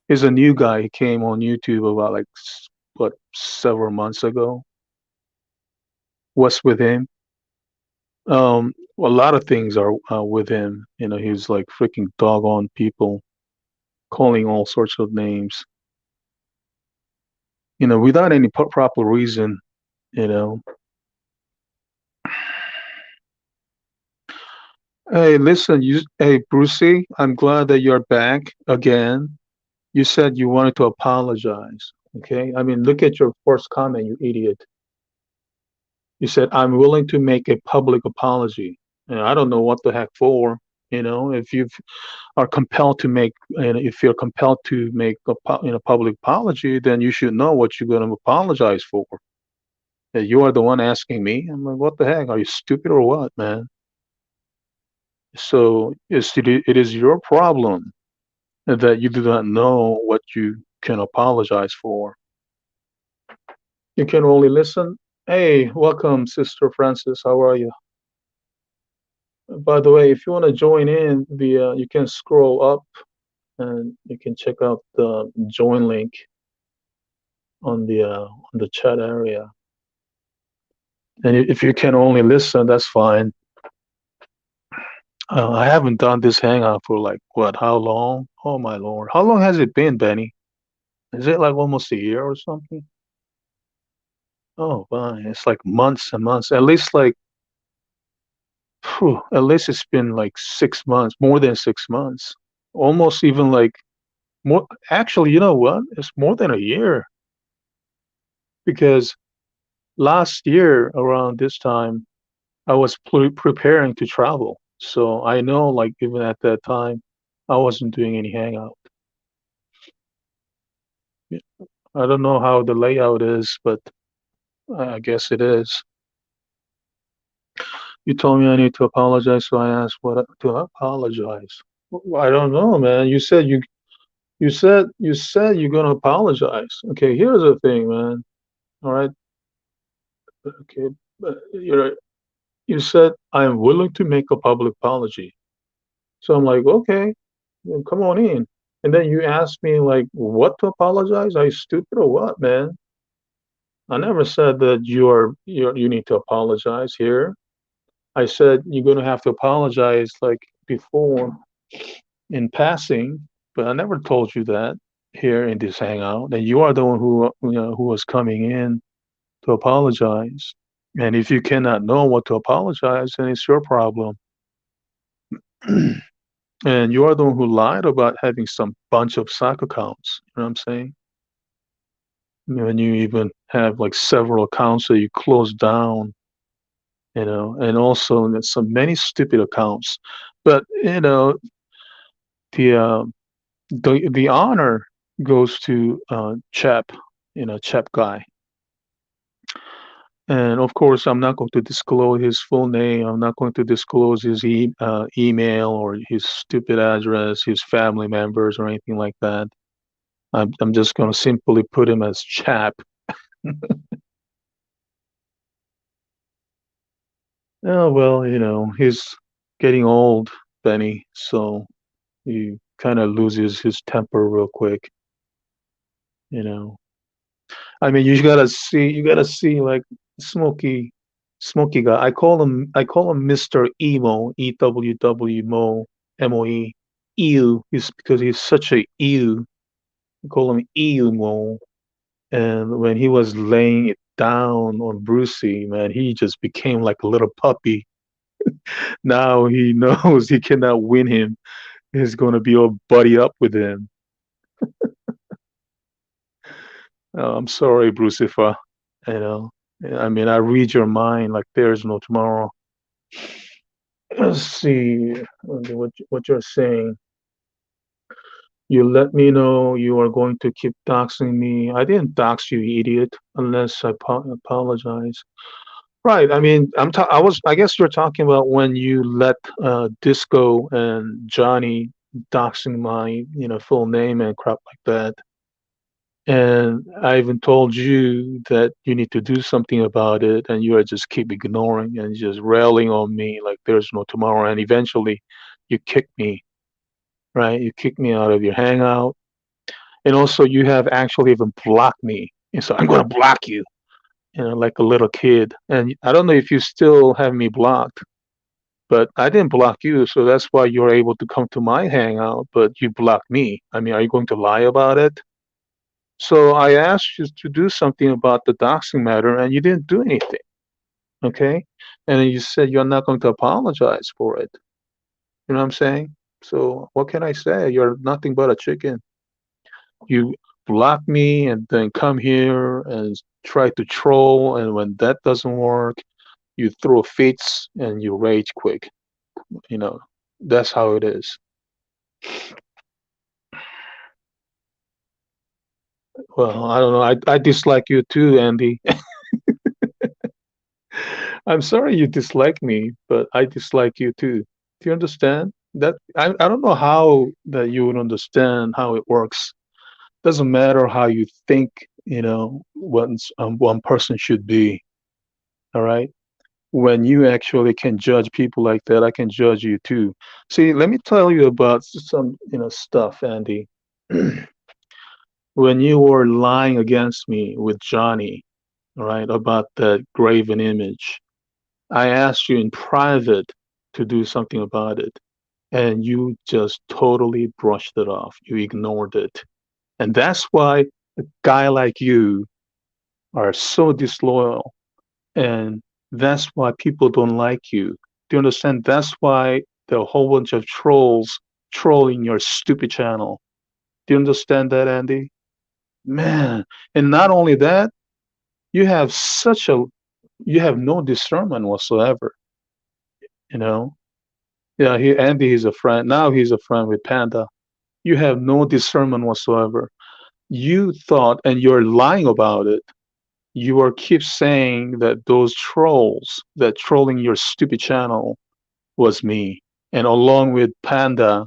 He's a new guy. He came on YouTube about like what, several months ago. What's with him? A lot of things are with him. He's like freaking doggone people, calling all sorts of names. Without any proper reason. Hey, listen, hey, Brucey, I'm glad that you're back again. You said you wanted to apologize. Okay, I mean, look at your first comment, you idiot. You said, I'm willing to make a public apology. And I don't know what the heck for. If you are compelled to make, and if you're compelled to make a public apology, then you should know what you're going to apologize for. And you are the one asking me. I'm like, what the heck? Are you stupid or what, man? So it is your problem that you do not know what you can apologize for. You can only listen. Hey, welcome, Sister Francis. How are you? By the way, if you want to join in, you can scroll up and you can check out the join link on the chat area. And if you can only listen, that's fine. I haven't done this hangout for like what? How long? Oh my lord! How long has it been, Benny? Is it like almost a year or something? Oh, fine. It's like months and months. At least like, at least it's been like 6 months, more than 6 months. Almost even like more. Actually, you know what? It's more than a year because last year around this time, I was preparing to travel. So I know, like, even at that time, I wasn't doing any hangout. Yeah, I don't know how the layout is, but I guess it is. You told me I need to apologize, so I asked what to apologize. I don't know, man. You said you're gonna apologize. Okay, here's the thing, man. All right. Okay, but you said I'm willing to make a public apology. So I'm like, okay, then come on in. And then you asked me like, what to apologize? Are you stupid or what, man? I never said that you need to apologize here. I said you're gonna have to apologize like before in passing, but I never told you that here in this hangout. And you are the one who was coming in to apologize. And if you cannot know what to apologize, then it's your problem. And you are the one who lied about having some bunch of stock accounts. You know what I'm saying? When you even have like several accounts that you closed down, and also there's so many stupid accounts. But the uh, the honor goes to Chap, Chap guy. And of course, I'm not going to disclose his full name. I'm not going to disclose his email or his stupid address, his family members, or anything like that. I'm just going to simply put him as Chap. Oh, well, he's getting old, Benny, so he kind of loses his temper real quick. I mean, you gotta see like Smokey, Smokey guy. I call him Mr. Emo, EWW Mo, MOE, Ew. He's because he's such a ew. I call him Emo. And when he was laying it down on Brucey, man, he just became like a little puppy. Now he knows he cannot win him. He's gonna be all buddy up with him. Oh, I'm sorry, Brucifer. You know, I mean, I read your mind like there's no tomorrow. Let's see what you're saying. You let me know you are going to keep doxing me. I didn't dox you, idiot, unless I apologize. Right. I mean, I guess you're talking about when you let Disco and Johnny doxing my, full name and crap like that. And I even told you that you need to do something about it, and you are just keep ignoring and just railing on me like there's no tomorrow. And eventually, you kick me, right? You kick me out of your hangout, and also you have actually even blocked me. And so I'm gonna block you, like a little kid. And I don't know if you still have me blocked, but I didn't block you, so that's why you're able to come to my hangout. But you blocked me. I mean, are you going to lie about it? So I asked you to do something about the doxing matter, and you didn't do anything. Okay, and then you said you're not going to apologize for it. You know what I'm saying? So what can I say? You're nothing but a chicken. You block me and then come here and try to troll, and when that doesn't work, you throw fits and you rage quick. You know, that's how it is. Well, I don't know. I dislike you too, Andy. I'm sorry you dislike me, but I dislike you too. Do you understand? That I don't know how that you would understand how it works. Doesn't matter how you think, one person should be. All right. When you actually can judge people like that, I can judge you too. See, let me tell you about some, stuff, Andy. When you were lying against me with Johnny, all right, about that graven image, I asked you in private to do something about it, and you just totally brushed it off. You ignored it. And that's why a guy like you are so disloyal. And that's why people don't like you. Do you understand? That's why there are a whole bunch of trolls trolling your stupid channel. Do you understand that, Andy? Man, and not only that, you have such a you have no discernment whatsoever, you know? Yeah, Andy is a friend. Now he's a friend with Panda. You have no discernment whatsoever. You thought, and you're lying about it. You are keep saying that those trolls that trolling your stupid channel was me. And along with Panda,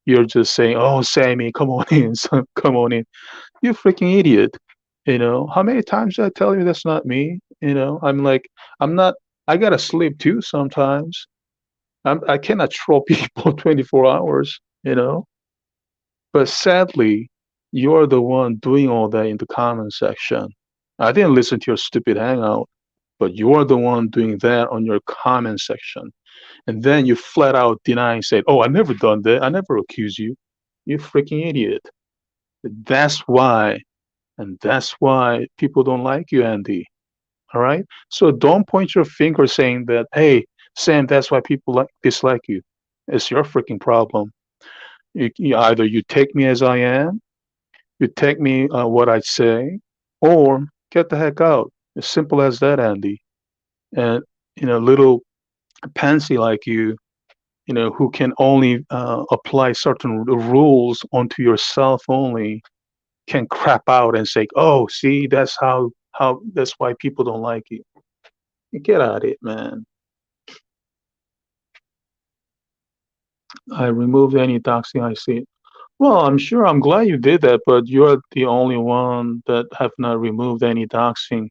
you're just saying, "Oh, Sammy, come on in, son, come on in." You freaking idiot. How many times did I tell you that's not me? I'm like, I'm not. I gotta sleep too sometimes. I cannot troll people 24 hours. But sadly, you're the one doing all that in the comment section. I didn't listen to your stupid hangout, but you're the one doing that on your comment section. And then you flat out denying, said, "Oh, I never done that. I never accused you." You freaking idiot. That's why, and that's why people don't like you, Andy. All right? So don't point your finger saying that, "Hey, Sam, that's why people dislike you." It's your freaking problem. Either you take me as I am, you take me what I say, or get the heck out. As simple as that, Andy. And little pansy like you, who can only apply certain rules onto yourself only, can crap out and say, "Oh, see, that's how that's why people don't like you." Get out of it, man. I removed any doxing I see. Well, I'm sure I'm glad you did that, but you're the only one that have not removed any doxing,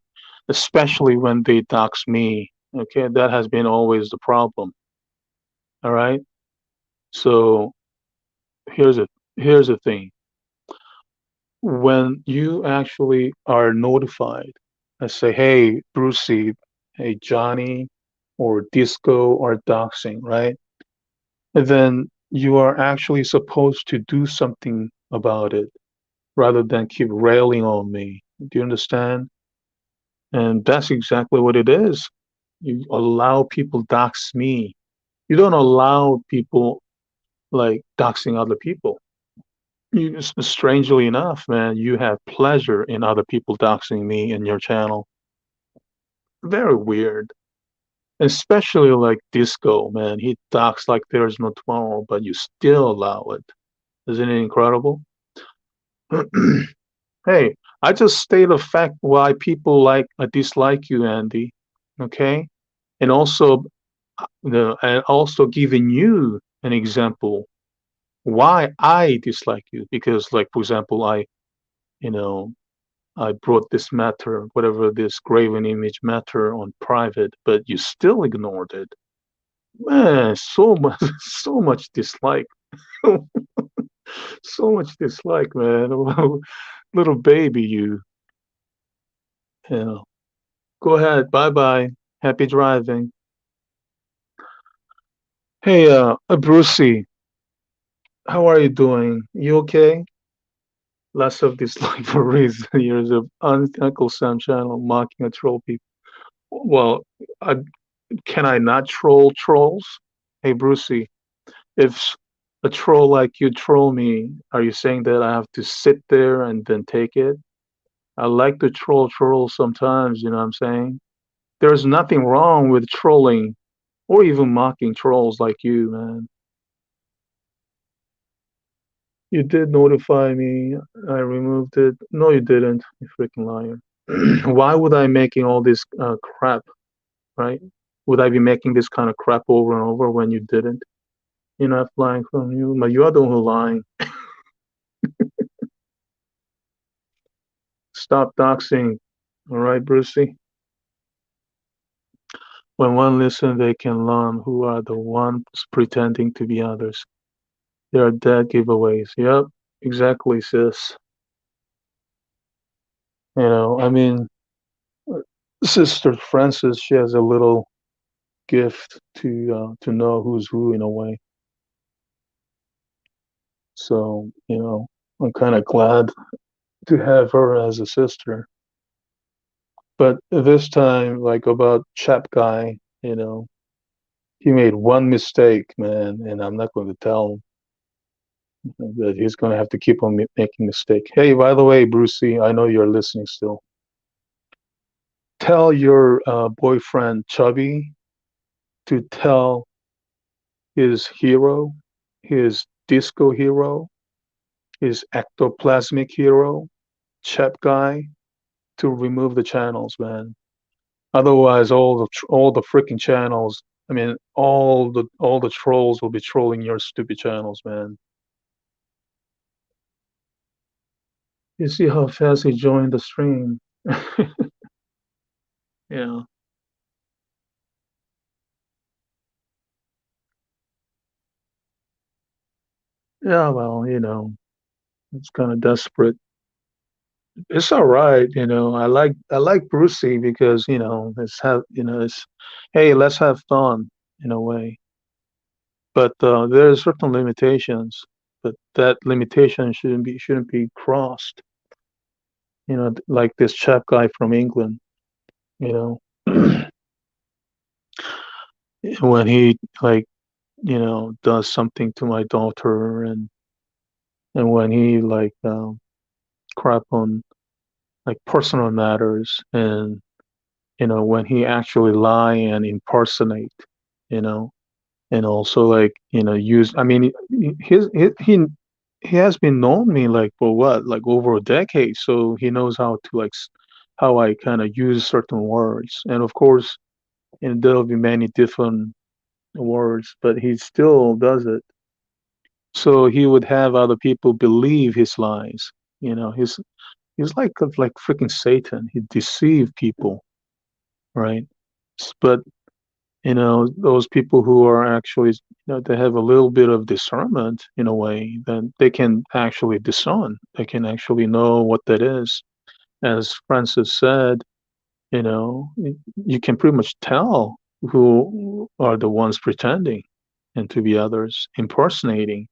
especially when they dox me. Okay, that has been always the problem. All right. So here's a here's the thing. When you actually are notified, let's say, "Hey, Brucey, hey, Johnny, or Disco are doxing," right? And then you are actually supposed to do something about it rather than keep railing on me. Do you understand? And that's exactly what it is. You allow people dox me. You don't allow people like doxing other people. Strangely enough, man, you have pleasure in other people doxing me in your channel. Very weird. Especially like Disco, man. He dox like there's no tomorrow, but you still allow it. Isn't it incredible? Hey, I just state a fact why people dislike you, Andy. Okay, and also and also giving you an example why I dislike you because, like for example, you know, I brought this matter, whatever this graven image matter, on private, but you still ignored it. Man, so much, so much dislike, so much dislike, man. Little baby, you. Yeah. Go ahead. Bye bye. Happy driving. Hey, Brucey, how are you doing? You okay? Less of dislike for reason years of Uncle Sam channel mocking a troll people. Well, I, can I not troll trolls? Hey, Brucey, if a troll like you troll me, are you saying that I have to sit there and then take it? I like to troll trolls sometimes, you know what I'm saying? There's nothing wrong with trolling or even mocking trolls like you, man. You did notify me. I removed it. No, you didn't, you freaking liar. Why would I making all this crap, right? Would I be making this kind of crap over and over when you didn't? You're not lying from you, but you are the one who lying. Stop doxing. All right, Brucey? When one listens, they can learn who are the ones pretending to be others. They are dead giveaways. Yep, exactly, sis. You know, I mean, Sister Francis, she has a little gift to know who's who in a way. So, you know, I'm kind of glad to have her as a sister. But this time, like about Chap guy, you know, he made one mistake, man, and I'm not going to tell him that he's going to have to keep on making mistake. Hey, by the way, Brucey, I know you're listening still. Tell your boyfriend Chubby to tell his hero, his disco hero, his ectoplasmic hero, Chap guy, to remove the channels, man. Otherwise, all the freaking channels. I mean, all the trolls will be trolling your stupid channels, man. You see how fast he joined the stream. Yeah. Yeah, well, you know, it's kind of desperate. It's all right, you know. I like Brucey because, you know, it's hey, let's have fun in a way. But there are certain limitations, but that limitation shouldn't be crossed. You know, like this chap guy from England, you know, when he like, you know, does something to my daughter and when he like crap on like personal matters and you know when he actually lie and impersonate, you know, and also like you know use I mean he has been known me like for what like over a decade, so he knows how to like how I kind of use certain words, and of course and there'll be many different words, but he still does it. So he would have other people believe his lies. You know, he's like freaking Satan. He deceived people, right? But you know, those people who are actually, you know, they have a little bit of discernment in a way, then they can actually discern. They can actually know what that is. As Francis said, you know, you can pretty much tell who are the ones pretending and to be others, impersonating.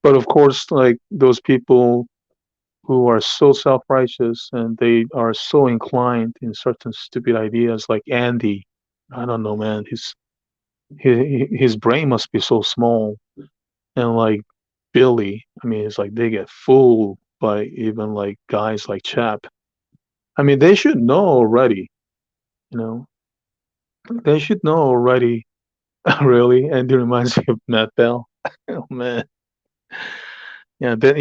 But of course, like those people who are so self-righteous and they are so inclined in certain stupid ideas, like Andy. I don't know, man. His brain must be so small, and like Billy. I mean, it's like they get fooled by even like guys like Chap. I mean, they should know already. You know, they should know already. Really, and it reminds me of Matt Bell. Oh man, Yeah, they're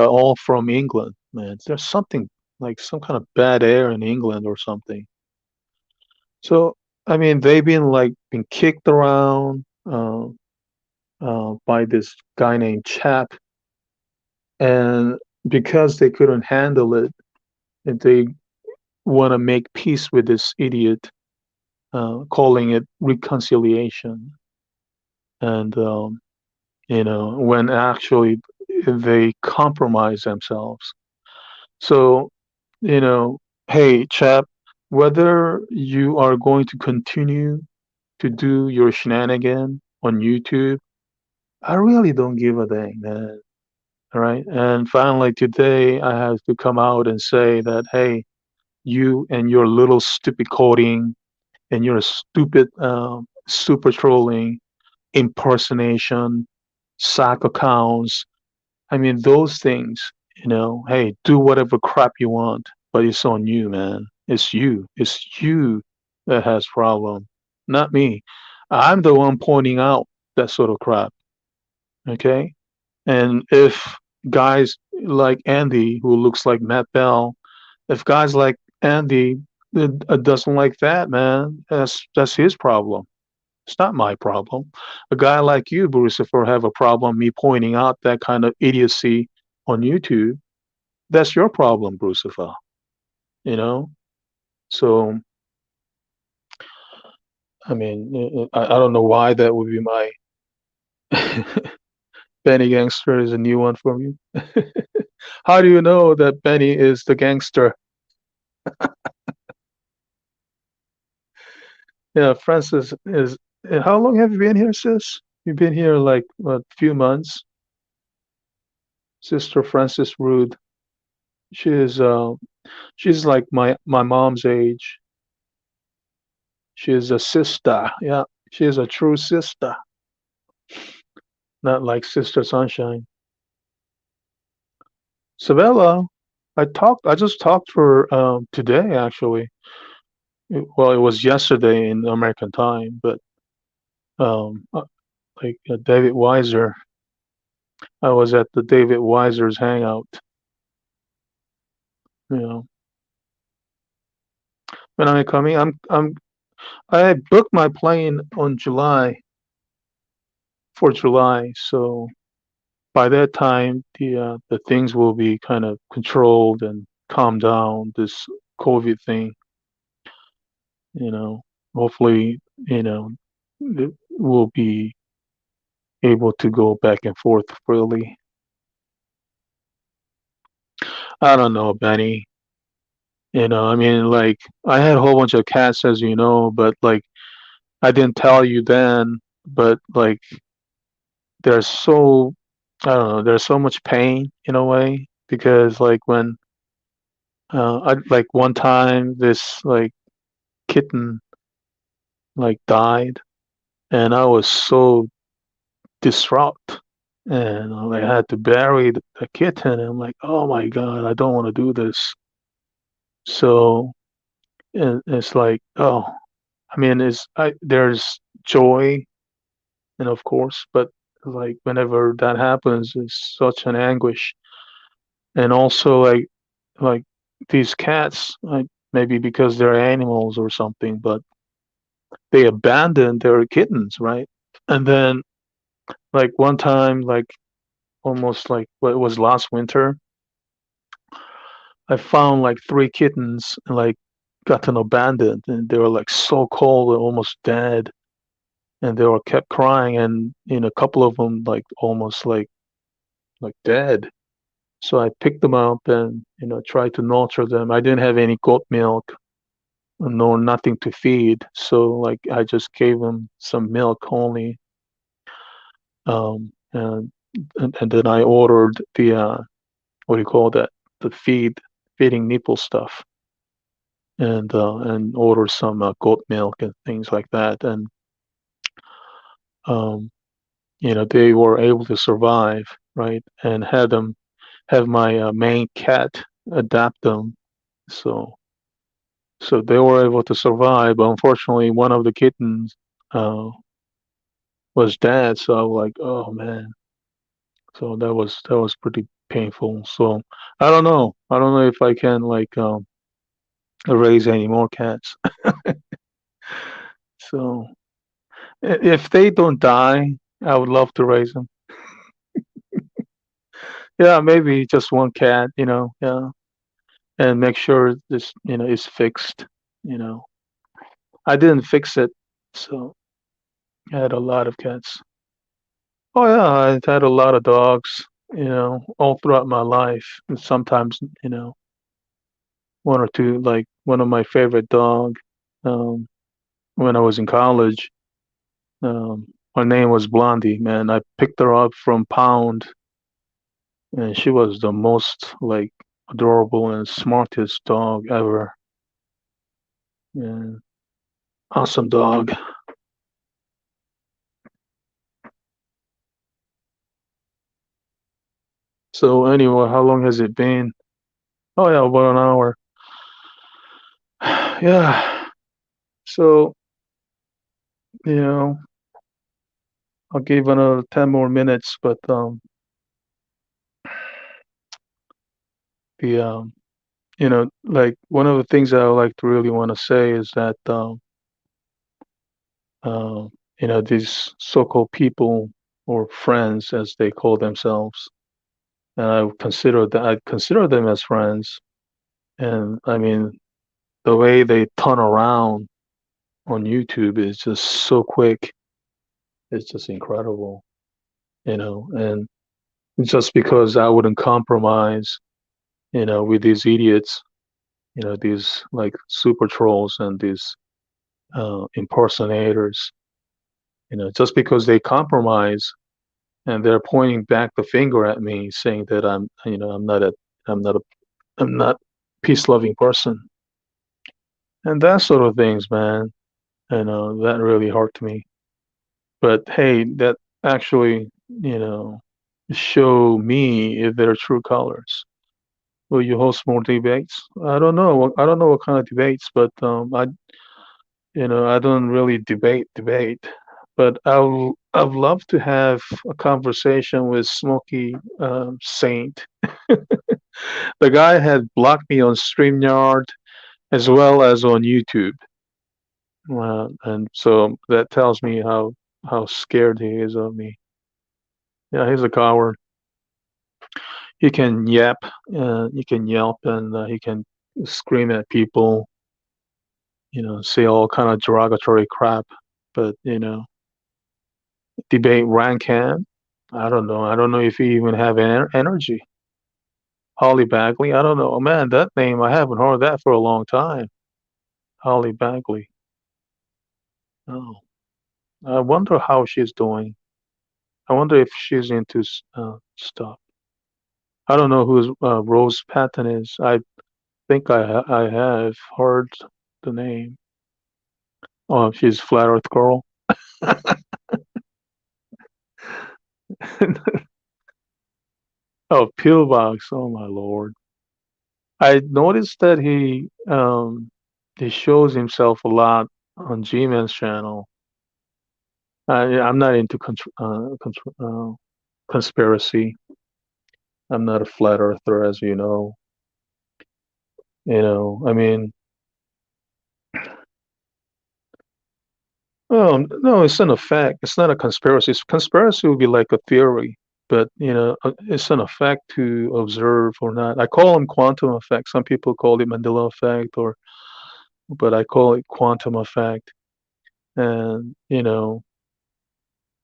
all from England, man. There's something like some kind of bad air in England or something. So I mean, they've been kicked around by this guy named Chap, and because they couldn't handle it, and they want to make peace with this idiot, calling it reconciliation, and when actually they compromise themselves. So, you know, hey, Chap, whether you are going to continue to do your shenanigan on YouTube, I really don't give a dang, man. All right. And finally, today, I have to come out and say that, hey, you and your little stupid coding and your stupid super trolling, impersonation, sack accounts. I mean, those things, hey, do whatever crap you want, but it's on you, man. It's you. It's you that has problem, not me. I'm the one pointing out that sort of crap. Okay. And if guys like Andy, who looks like Matt Bell, if guys like Andy doesn't like that, man, that's his problem. It's not my problem. A guy like you, Lucifer, have a problem me pointing out that kind of idiocy on YouTube. That's your problem, Lucifer. You know. So I mean, I don't know why that would be my Benny Gangster is a new one from you. How do you know that Benny is the gangster? Yeah, Francis is. How long have you been here, sis? You've been here like a few months. Sister Francis Rude. She is. She's like my mom's age. She is a sister. Yeah, she is a true sister. Not like Sister Sunshine. Savella, I just talked to her today actually. Well, it was yesterday in American time, but um, uh, David Weiser. I was at the David Weiser's Hangout. You know, when am I coming? I booked my plane on July, so by that time the things will be kind of controlled and calmed down. This COVID thing, you know, hopefully, we'll be able to go back and forth freely. I don't know, Benny. I mean, like I had a whole bunch of cats, as you know, but like I didn't tell you then, but like there's so I don't know, there's so much pain in a way because like when I like one time this like kitten like died and I was so distraught and I had to bury the kitten and I'm like, oh my god, I don't want to do this. So it's like, oh, I mean, there's joy and of course, but like whenever that happens, it's such an anguish. And also like these cats, like maybe because they're animals or something, but they abandon their kittens, right? And then like one time, like almost like what it was last winter, I found like three kittens like gotten abandoned and they were like so cold and almost dead and they were kept crying and a couple of them like almost like dead. So I picked them up and tried to nurture them. I didn't have any goat milk nor nothing to feed, so like I just gave them some milk only. And then I ordered the what do you call that? The feeding nipple stuff, and ordered some goat milk and things like that. And um, they were able to survive, right? And have my main cat adapt them, so they were able to survive. But unfortunately, one of the kittens uh, was dead. So I was like, oh man. So that was pretty painful. So I don't know. I don't know if I can like raise any more cats. So if they don't die, I would love to raise them. Yeah, maybe just one cat, yeah, and make sure this, is fixed. You know, I didn't fix it, so I had a lot of cats. Oh yeah, I had a lot of dogs, all throughout my life. And sometimes, one or two, like one of my favorite dog, um, when I was in college, her name was Blondie, man. I picked her up from Pound, and she was the most like adorable and smartest dog ever. Yeah, awesome dog. So anyway, how long has it been? Oh yeah, about an hour. Yeah. So, you know, I'll give another 10 more minutes, but the like one of the things I would like to really want to say is that uh, these so-called people or friends as they call themselves, and I consider them as friends, and I mean the way they turn around on YouTube is just so quick. It's just incredible, and just because I wouldn't compromise, with these idiots, these like super trolls and these impersonators, just because they compromise and they're pointing back the finger at me, saying that I'm not a, I'm not peace-loving person, and that sort of things, man. That really hurt me. But hey, that actually, show me if their true colors. Will you host more debates? I don't know. I don't know what kind of debates, but I don't really debate. But I'd love to have a conversation with Smokey Saint. The guy had blocked me on StreamYard as well as on YouTube, and so that tells me how scared he is of me. Yeah, he's a coward. He can he can yelp, and he can scream at people, say all kind of derogatory crap. But debate Rancan, I don't know. I don't know if he even have energy. Holly Bagley, I don't know. Man, that name I haven't heard that for a long time. Holly Bagley. Oh, I wonder how she's doing. I wonder if she's into stuff. I don't know who Rose Patton is. I think I have heard the name. Oh, she's Flat Earth Girl. Oh, Pillbox. Oh my lord. I noticed that he shows himself a lot on G-Man's channel. I'm not into conspiracy. I'm not a flat earther, as you know. I mean, oh no, it's an effect. It's not a conspiracy. Conspiracy would be like a theory, but it's an effect to observe or not. I call them quantum effect. Some people call it Mandela effect, but I call it quantum effect. And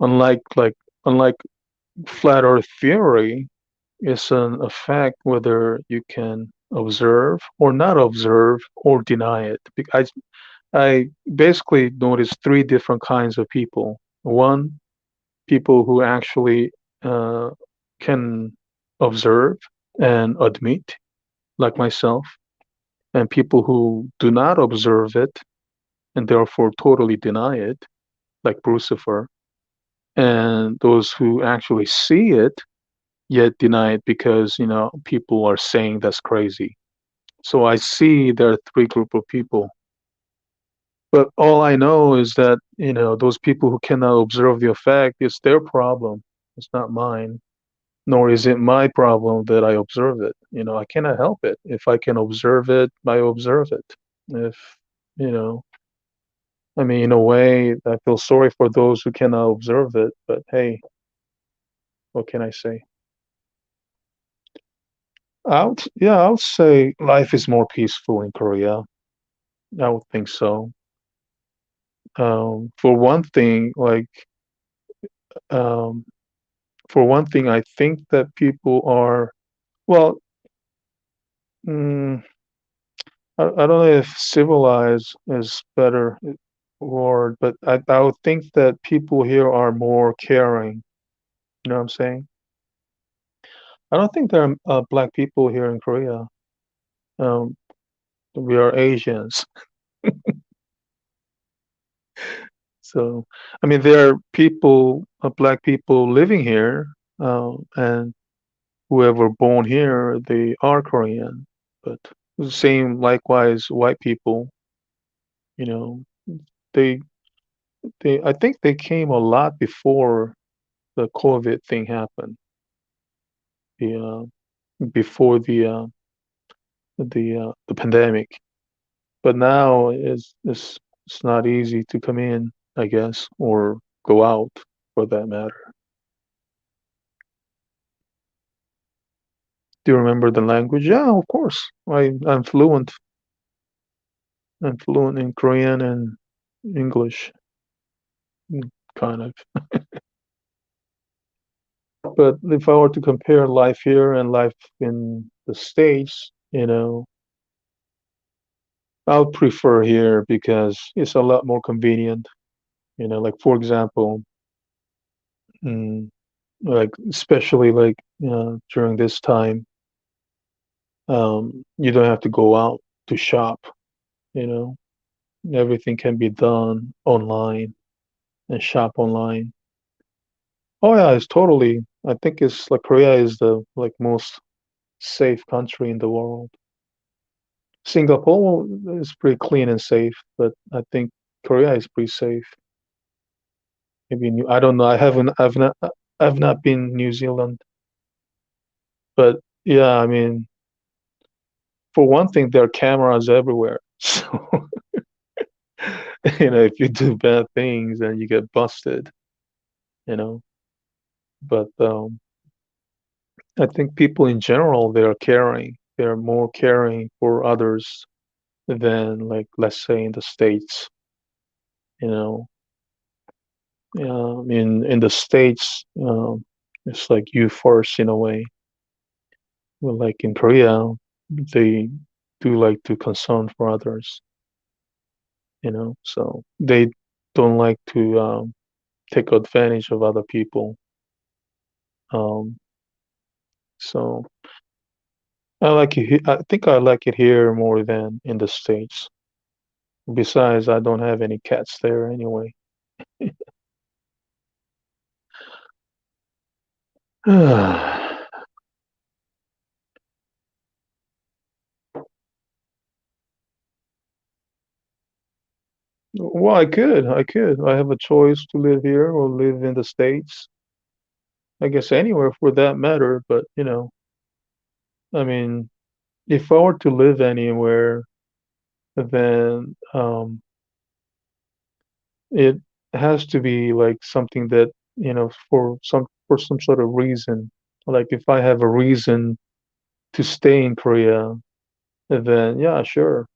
unlike like unlike flat Earth theory, it's an effect whether you can observe or not observe or deny it. I basically noticed three different kinds of people. One, people who actually can observe and admit, like myself, and people who do not observe it and therefore totally deny it, like Brucifer, and those who actually see it yet deny it because people are saying that's crazy. So I see there are three group of people. But all I know is that, those people who cannot observe the effect, it's their problem. It's not mine. nor is it my problem that I observe it. I cannot help it. If I can observe it, I observe it. If, you know, I mean, in a way, I feel sorry for those who cannot observe it, but hey, what can I say? I would say life is more peaceful in Korea. I would think so. For one thing, um, I think that people are, well, mm, I don't know if civilized is better word, but I would think that people here are more caring. You know what I'm saying? I don't think there are black people here in Korea. Um, we are Asians. So, I mean, there are people, black people living here, and whoever born here, they are Korean. But the same, likewise, white people, you know, they, I think they came a lot before the COVID thing happened. The before the pandemic. But now it's not easy to come in, I guess, or go out for that matter. Do you remember the language? Yeah, of course. I'm fluent. I'm fluent in Korean and English, kind of. But if I were to compare life here and life in the States, I'll prefer here because it's a lot more convenient. Like for example, mm, like especially like during this time, you don't have to go out to shop. You know, everything can be done online and shop online. Oh yeah, it's totally. I think it's like Korea is the like most safe country in the world. Singapore is pretty clean and safe, but I think Korea is pretty safe. Maybe I don't know. I've not been New Zealand, but yeah, I mean, for one thing, there are cameras everywhere. So, if you do bad things and you get busted, you know. But I think people in general, they are caring. They're more caring for others than, like, let's say in the States, you know. In the States, it's like you first in a way. Well, like in Korea, they do like to concern for others, so they don't like to take advantage of other people. Um, so I think I like it here more than in the States. Besides, I don't have any cats there anyway. Well, I could. I have a choice to live here or live in the States. I guess anywhere for that matter, but I mean, if I were to live anywhere, then it has to be like something that, for some sort of reason. Like if I have a reason to stay in Korea, then yeah, sure.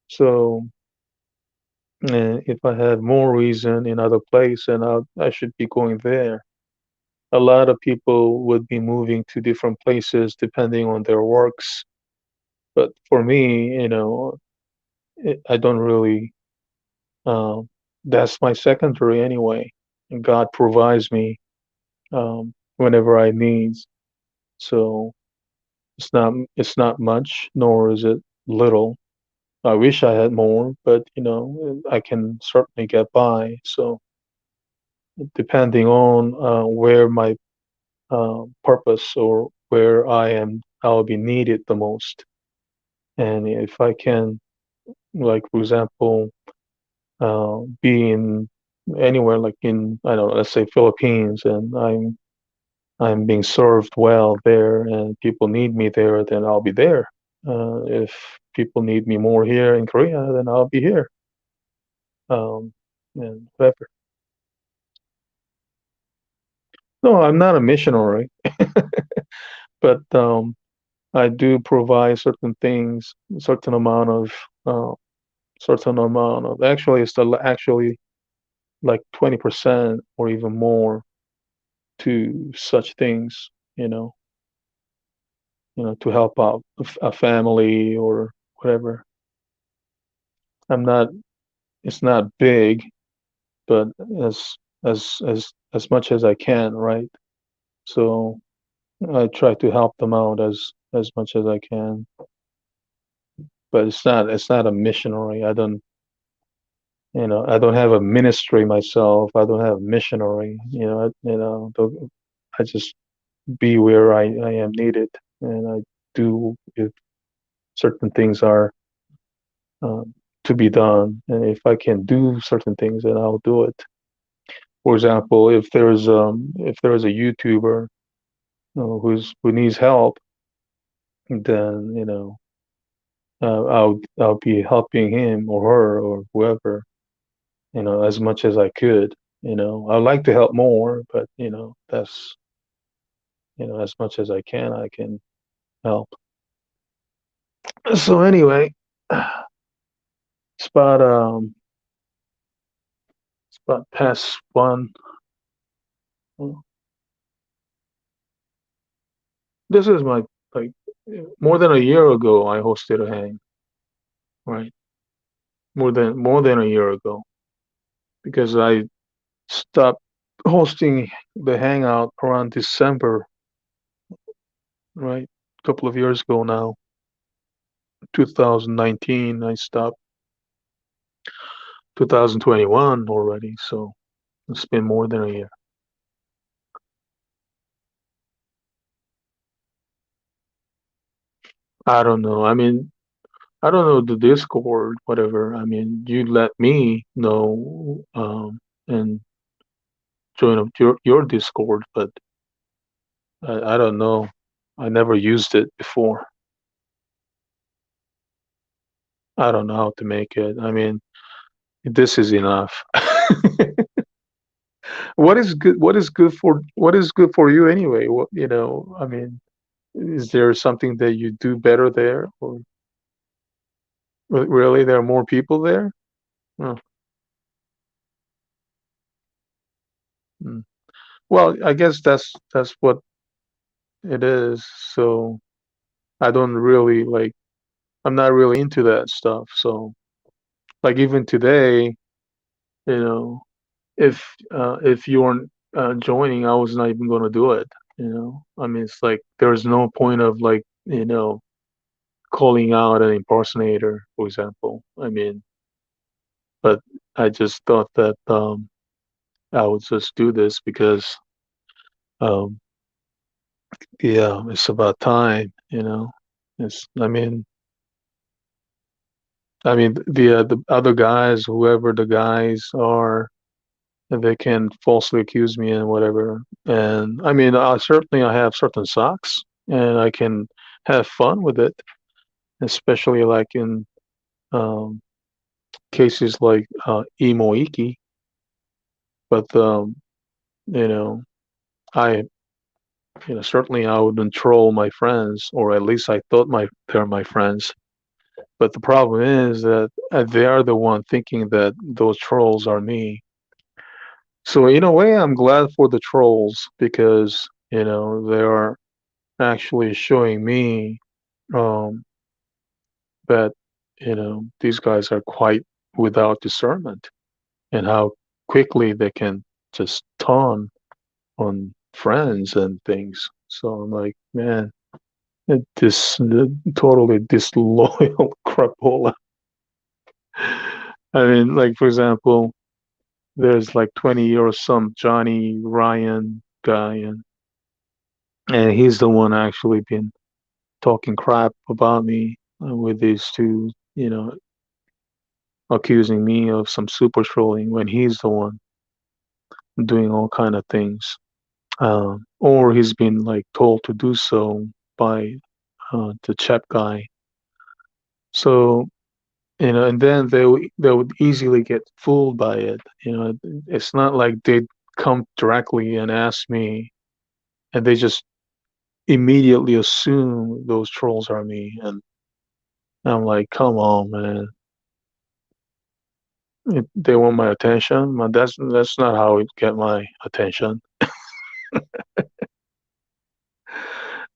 So if I have more reason in other place, then I should be going there. A lot of people would be moving to different places depending on their works. But for me, I don't really, um, that's my secondary anyway. And God provides me whenever I need. So it's not much, nor is it little. I wish I had more, but I can certainly get by. So depending on where my purpose or where I'll be needed the most. And if I can, like for example, be in anywhere, like in I don't know, let's say Philippines, and I'm I'm being served well there and people need me there, then I'll be there. If people need me more here in Korea, then I'll be here. And whatever. No, I'm not a missionary, but I do provide certain things, certain amount of. Actually, actually like 20% or even more to such things. To help out a family or whatever. I'm not. It's not big, but as much as I can, right? So I try to help them out as much as I can. But it's not a missionary. I don't have a ministry myself. I don't have a missionary. I just be where I am needed, and I do if certain things are to be done, and if I can do certain things, then I'll do it. For example, if there's a YouTuber who needs help, then I'll be helping him or her or whoever, as much as I could. I'd like to help more, but that's as much as I can help. So anyway, it's about past one. This is my like more than a year ago I hosted a hang, right? More than a year ago because I stopped hosting the hangout around December, right? A couple of years ago now. 2019 I stopped. 2021 already, so it's been more than a year. I don't know. I mean, I don't know the Discord, whatever. I mean, you let me know and join up your Discord, but I don't know. I never used it before. I don't know how to make it. I mean, this is enough. What is good? What is good for you anyway? I mean, is there something that you do better there, or really there are more people there? Oh, mm. Well, I guess that's what it is. So I don't really like. I'm not really into that stuff. So like even today, you know, if you weren't joining, I was not even going to do it. I mean, it's like there's no point of like calling out an impersonator, for example. I mean, but I just thought that I would just do this because um, yeah, it's about time. It's I mean the other guys, whoever the guys are, they can falsely accuse me and whatever. And I mean, I have certain socks, and I can have fun with it, especially like in um, cases like emo iki. But you know, I certainly I wouldn't troll my friends, or at least I thought they're my friends. But the problem is that they are the one thinking that those trolls are me. So in a way, I'm glad for the trolls because they are actually showing me um, that these guys are quite without discernment and how quickly they can just taunt on friends and things. So I'm like, man, this totally disloyal crapola. I mean, like for example, there's like 20 or some Johnny Ryan guy, and he's the one actually been talking crap about me with these two, accusing me of some super trolling when he's the one doing all kind of things. or he's been like told to do so by the Chap guy. So and then they would easily get fooled by it. It's not like they'd come directly and ask me, and they just immediately assume those trolls are me, and I'm like, come on, man. They want my attention, but that's not how it get my attention.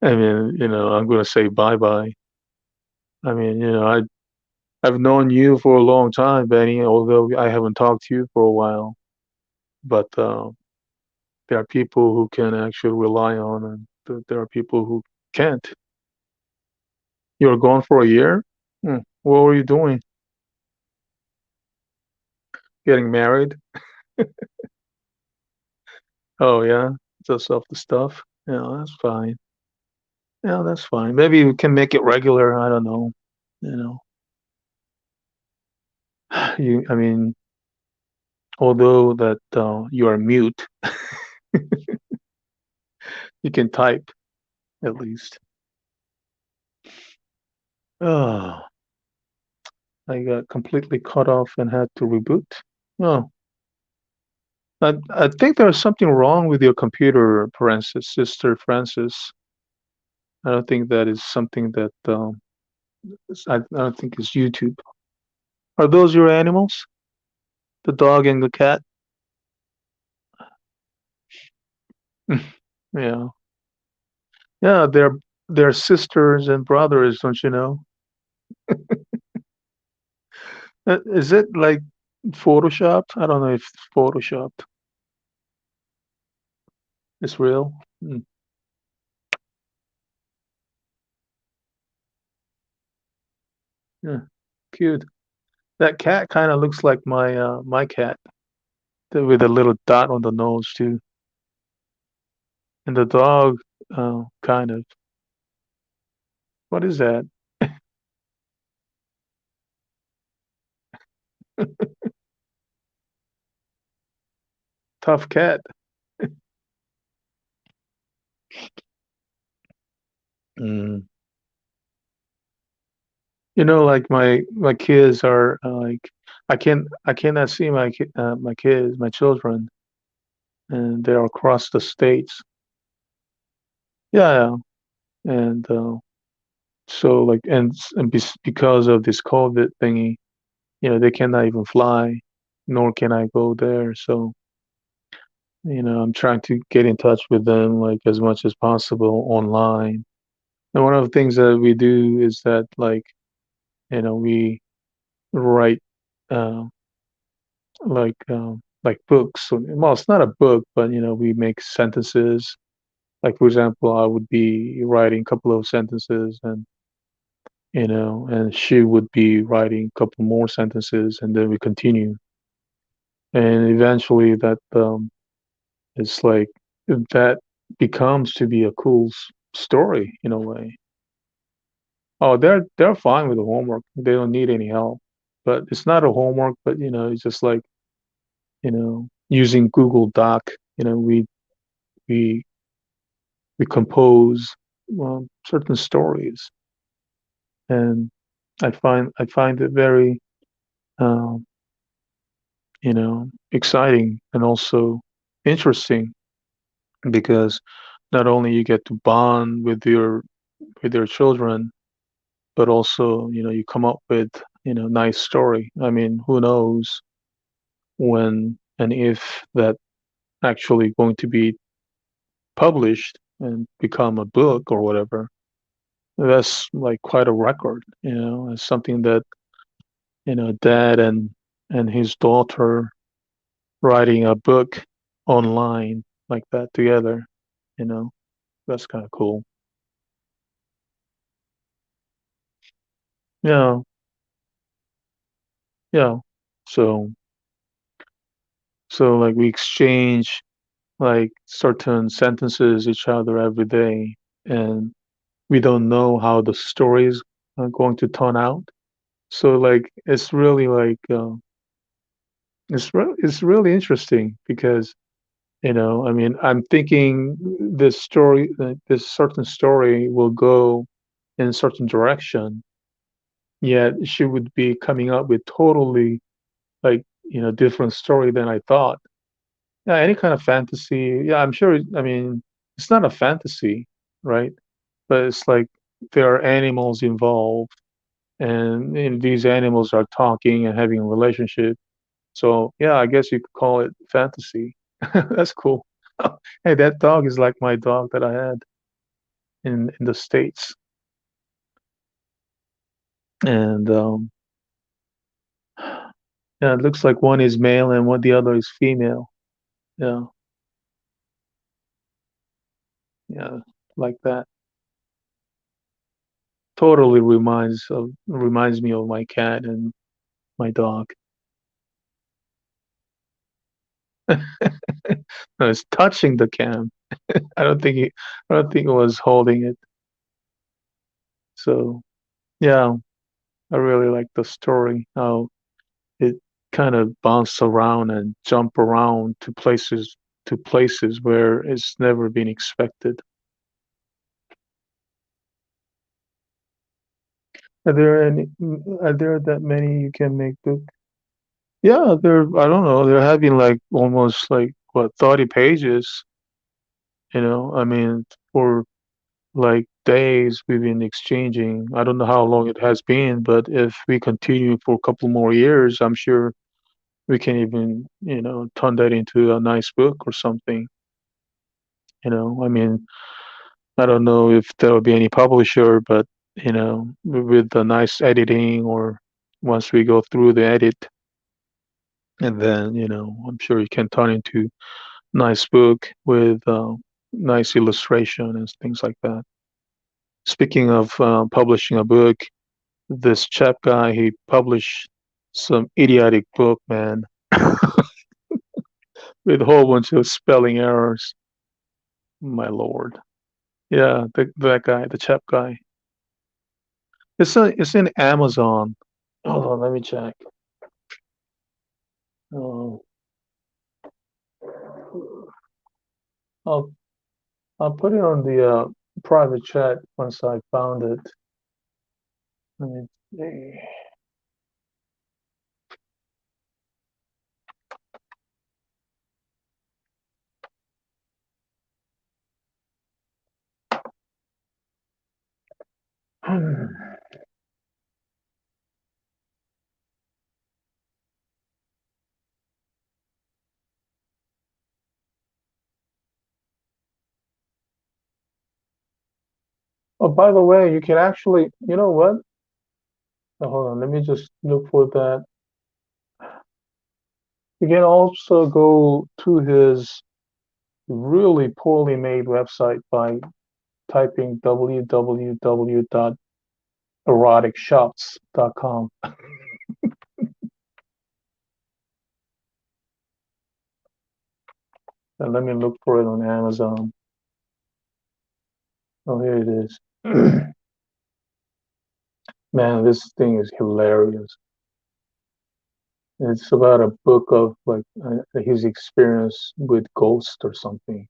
I mean, I'm gonna say bye bye. I mean, I've known you for a long time, Benny, although I haven't talked to you for a while. But there are people who can actually rely on, and there are people who can't. You were gone for a year? What were you doing? Getting married? Oh, yeah, just off the stuff. Yeah, that's fine. Yeah, that's fine. Maybe we can make it regular. I don't know. You know, I mean, although that you are mute, you can type at least. Oh, I got completely cut off and had to reboot. Oh, I think there's something wrong with your computer, Francis, Sister Francis. I don't think that is something that I don't think it's YouTube. Are those your animals? The dog and the cat? Yeah, yeah. They're sisters and brothers, don't you know? Is it like photoshopped? I don't know if it's photoshopped. It's real. Yeah, cute. That cat kind of looks like my cat with a little dot on the nose too, and the dog kind of. What is that? Tough cat. Mm. Like my kids are like I cannot see my kids, my children, and they're across the states. Yeah, yeah. And so like because of this COVID thingy, they cannot even fly, nor can I go there. So I'm trying to get in touch with them like as much as possible online. And one of the things that we do is that we write uh, like books. Well, it's not a book, but we make sentences. Like for example, I would be writing a couple of sentences, and she would be writing a couple more sentences, and then we continue. And eventually, that is like that becomes to be a cool story in a way. Oh, they're fine with the homework. They don't need any help. But it's not a homework, but it's just like using Google Doc. We we compose certain stories, and I find it very um, exciting and also interesting because not only you get to bond with your children, but also you come up with nice story. I mean, who knows when and if that actually going to be published and become a book or whatever. That's like quite a record. It's something that dad and his daughter writing a book online like that together. you know that's kind of cool. Yeah, yeah. So so like we exchange like certain sentences each other every day, and we don't know how the story is going to turn out. So like it's really like it's really interesting because You know, I mean, I'm thinking this certain story will go in a certain direction, yet she would be coming up with totally like, different story than I thought. Yeah, any kind of fantasy. Yeah, I'm sure. I mean, it's not a fantasy, right? But it's like there are animals involved, and these animals are talking and having a relationship. So yeah, I guess you could call it fantasy. That's cool. Hey, that dog is like my dog that I had in the States, and yeah, it looks like one is male and the other is female. Yeah, yeah, like that. Totally reminds me of my cat and my dog. No, it's touching the cam. I don't think it was holding it. So yeah, I really like the story. How it kind of bounced around and jump around to places where it's never been expected. Are there that many you can make book? Yeah, I don't know, they're having like almost like what, 30 pages, I mean, for like days we've been exchanging. I don't know how long it has been, but if we continue for a couple more years, I'm sure we can even, turn that into a nice book or something. I mean, I don't know if there will be any publisher, but with the nice editing, or once we go through the edit, and then I'm sure you can turn into nice book with nice illustration and things like that. Speaking of publishing a book, this Chap guy, he published some idiotic book, man, with a whole bunch of spelling errors. My lord. Yeah, that guy, the Chap guy. It's in Amazon. Hold on, let me check. Oh, I'll I'll put it on the private chat once I found it. Let me see. Oh, by the way, you can actually, you know what? Oh, hold on, let me just look for that. You can also go to his really poorly made website by typing www.eroticshops.com. And let me look for it on Amazon. Oh, here it is. Man, this thing is hilarious. It's about a book of like his experience with ghosts or something.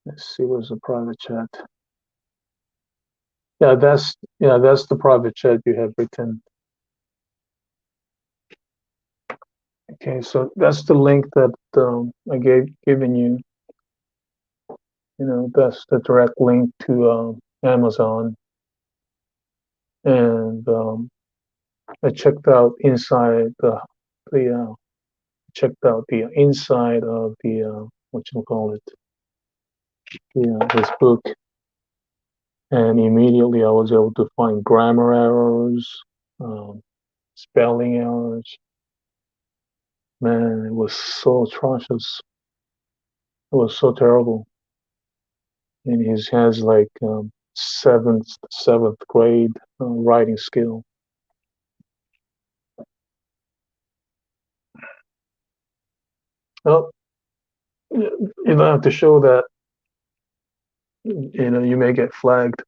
Let's see, where's the private chat? That's the private chat you have written. Okay, so that's the link that I given you. That's the direct link to Amazon, and I checked out checked out the inside of the what you call it, this book, and immediately I was able to find grammar errors, um, spelling errors. Man, it was so atrocious. It was so terrible. And he has like seventh grade writing skill. Well, you don't have to show that. You may get flagged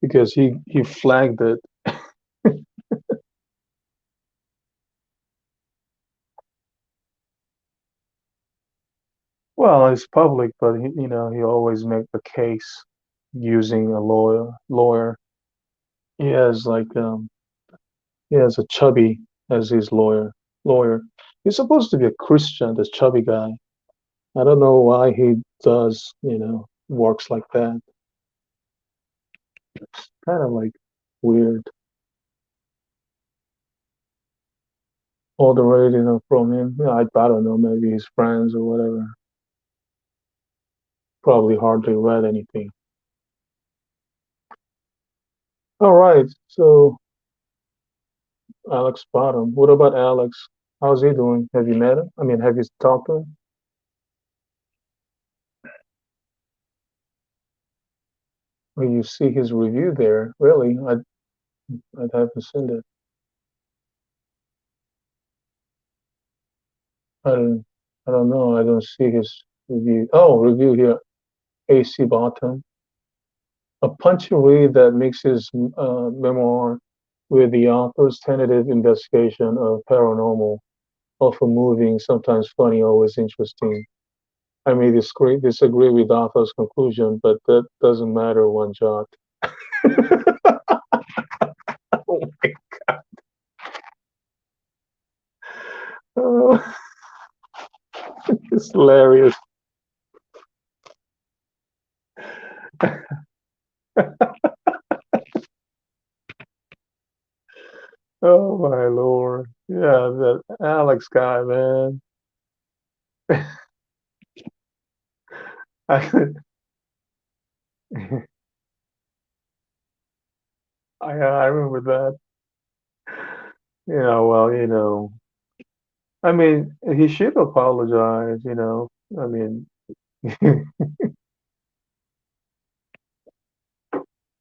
because he flagged it. Well, it's public, but he always make the case using a lawyer. He has he has a chubby as his lawyer. He's supposed to be a Christian, this chubby guy. I don't know why he does, works like that. It's kind of like weird. All the rating from him. Yeah, I don't know, maybe his friends or whatever. Probably hardly read anything. All right, so Alex Bottom. What about Alex? How's he doing? Have you met him? I mean, have you talked to him? Well, you see his review there. Really, I haven't seen it. I don't I don't know. I don't see his review. Oh, review here. AC Bottom. A punchy read that mixes memoir with the author's tentative investigation of paranormal, often moving, sometimes funny, always interesting. I may disagree with the author's conclusion, but that doesn't matter one jot. Oh my God. It's hilarious. Oh my Lord. Yeah, that Alex guy, man. I, I remember that. Well, I mean, he should apologize. I mean,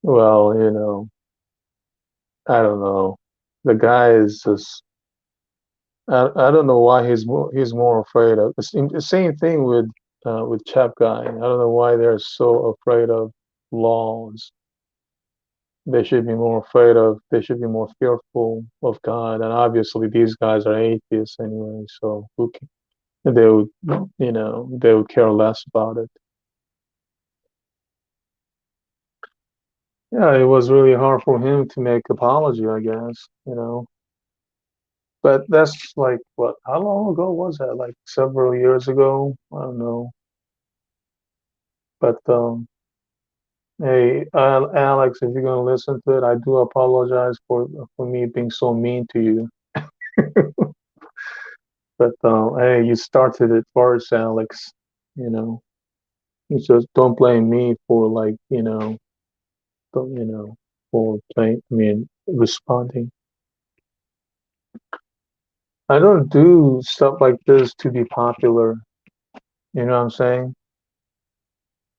well, I don't know. The guy is just, I don't know why he's more afraid of. The same thing with Chap guy. I don't know why they're so afraid of laws. They should be more afraid of. They should be more fearful of God. And obviously, these guys are atheists anyway. So they would, they would care less about it. Yeah, it was really hard for him to make apology, I guess. But that's like what? How long ago was that? Like several years ago? I don't know. But hey, Alex, if you're gonna listen to it, I do apologize for me being so mean to you. But hey, you started it first, Alex. You know, you just don't blame me for like for playing. I mean, responding. I don't do stuff like this to be popular. You know what I'm saying?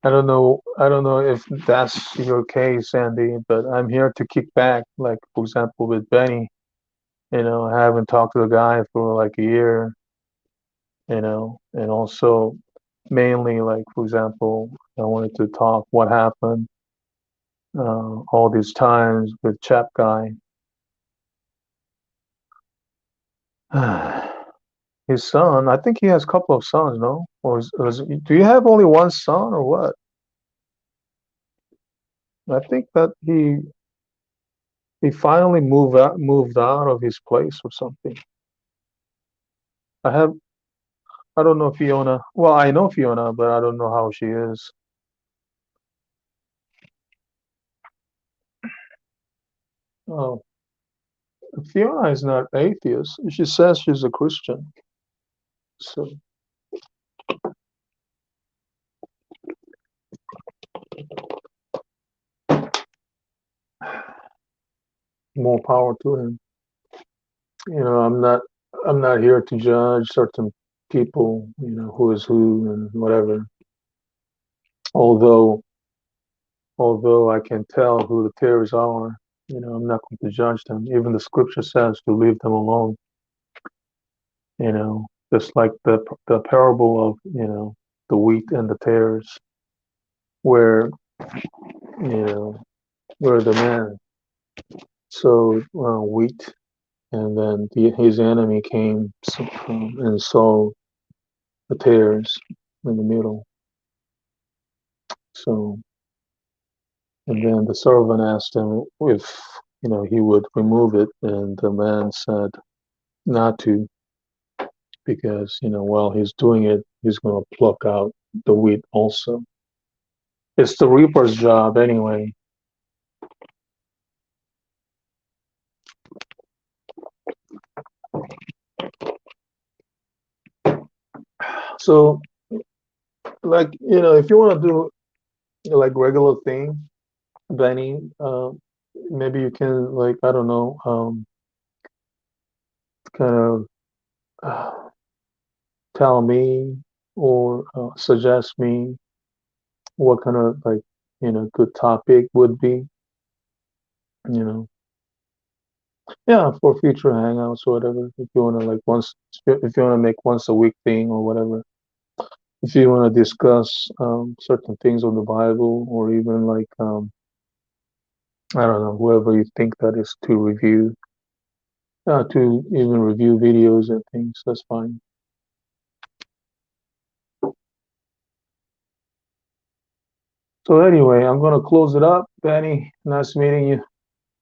I don't know. I don't know if that's your case, Andy, but I'm here to kick back. Like for example, with Benny, I haven't talked to the guy for like a year. And also mainly like for example, I wanted to talk what happened all these times with Chap guy. His son, I think he has a couple of sons, no? Do you have only one son or what? I think that he finally moved out of his place or something. I have I don't know Fiona. Well, I know Fiona, but I don't know how she is. Oh, Fiona is not atheist. She says she's a Christian. So more power to him. I'm not here to judge certain people, who is who and whatever. Although I can tell who the terrorists are, I'm not going to judge them. Even the scripture says to leave them alone. Just like the parable of the wheat and the tares, where where the man sowed wheat, and then his enemy came and sowed the tares. in the middle. So, and then the servant asked him if he would remove it, and the man said not to, because while he's doing it, he's going to pluck out the wheat also. It's the reaper's job anyway. So, like, if you want to do like regular thing, Benny, maybe you can, like, I don't know, kind of tell me or suggest me what kind of, like, good topic would be, yeah, for future hangouts or whatever. If you want to, like, if you want to make once a week thing or whatever. If you want to discuss certain things on the Bible, or even like I don't know, whoever you think that is to review, to even review videos and things, that's fine. So anyway, I'm gonna close it up, Benny. Nice meeting you,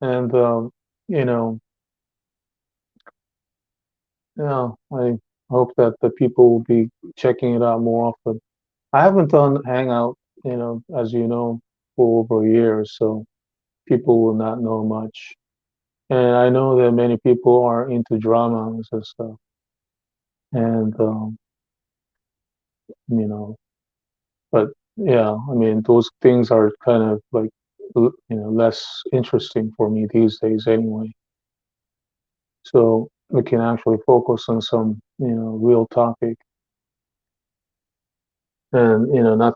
and I hope that the people will be checking it out more often. I haven't done Hangout, as you know, for over a year, so people will not know much. And I know that many people are into dramas and stuff. And, but yeah, I mean, those things are kind of like, less interesting for me these days anyway. So we can actually focus on some, real topic. And,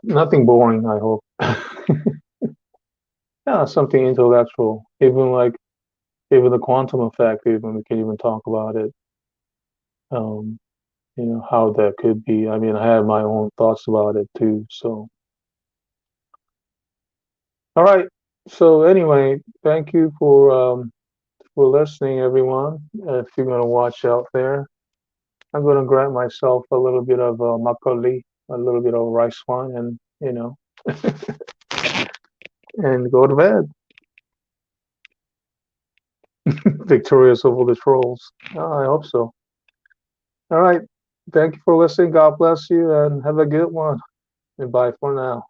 nothing boring, I hope. Yeah, something intellectual. Even the quantum effect, even we can even talk about it. How that could be. I mean, I have my own thoughts about it too. So, all right. So anyway, thank you for listening, everyone. If you're gonna watch out there, I'm gonna grab myself a little bit of makgeolli, a little bit of rice wine, and and go to bed, victorious over the trolls. I hope so. All right. Thank you for listening. God bless you, and have a good one. And bye for now.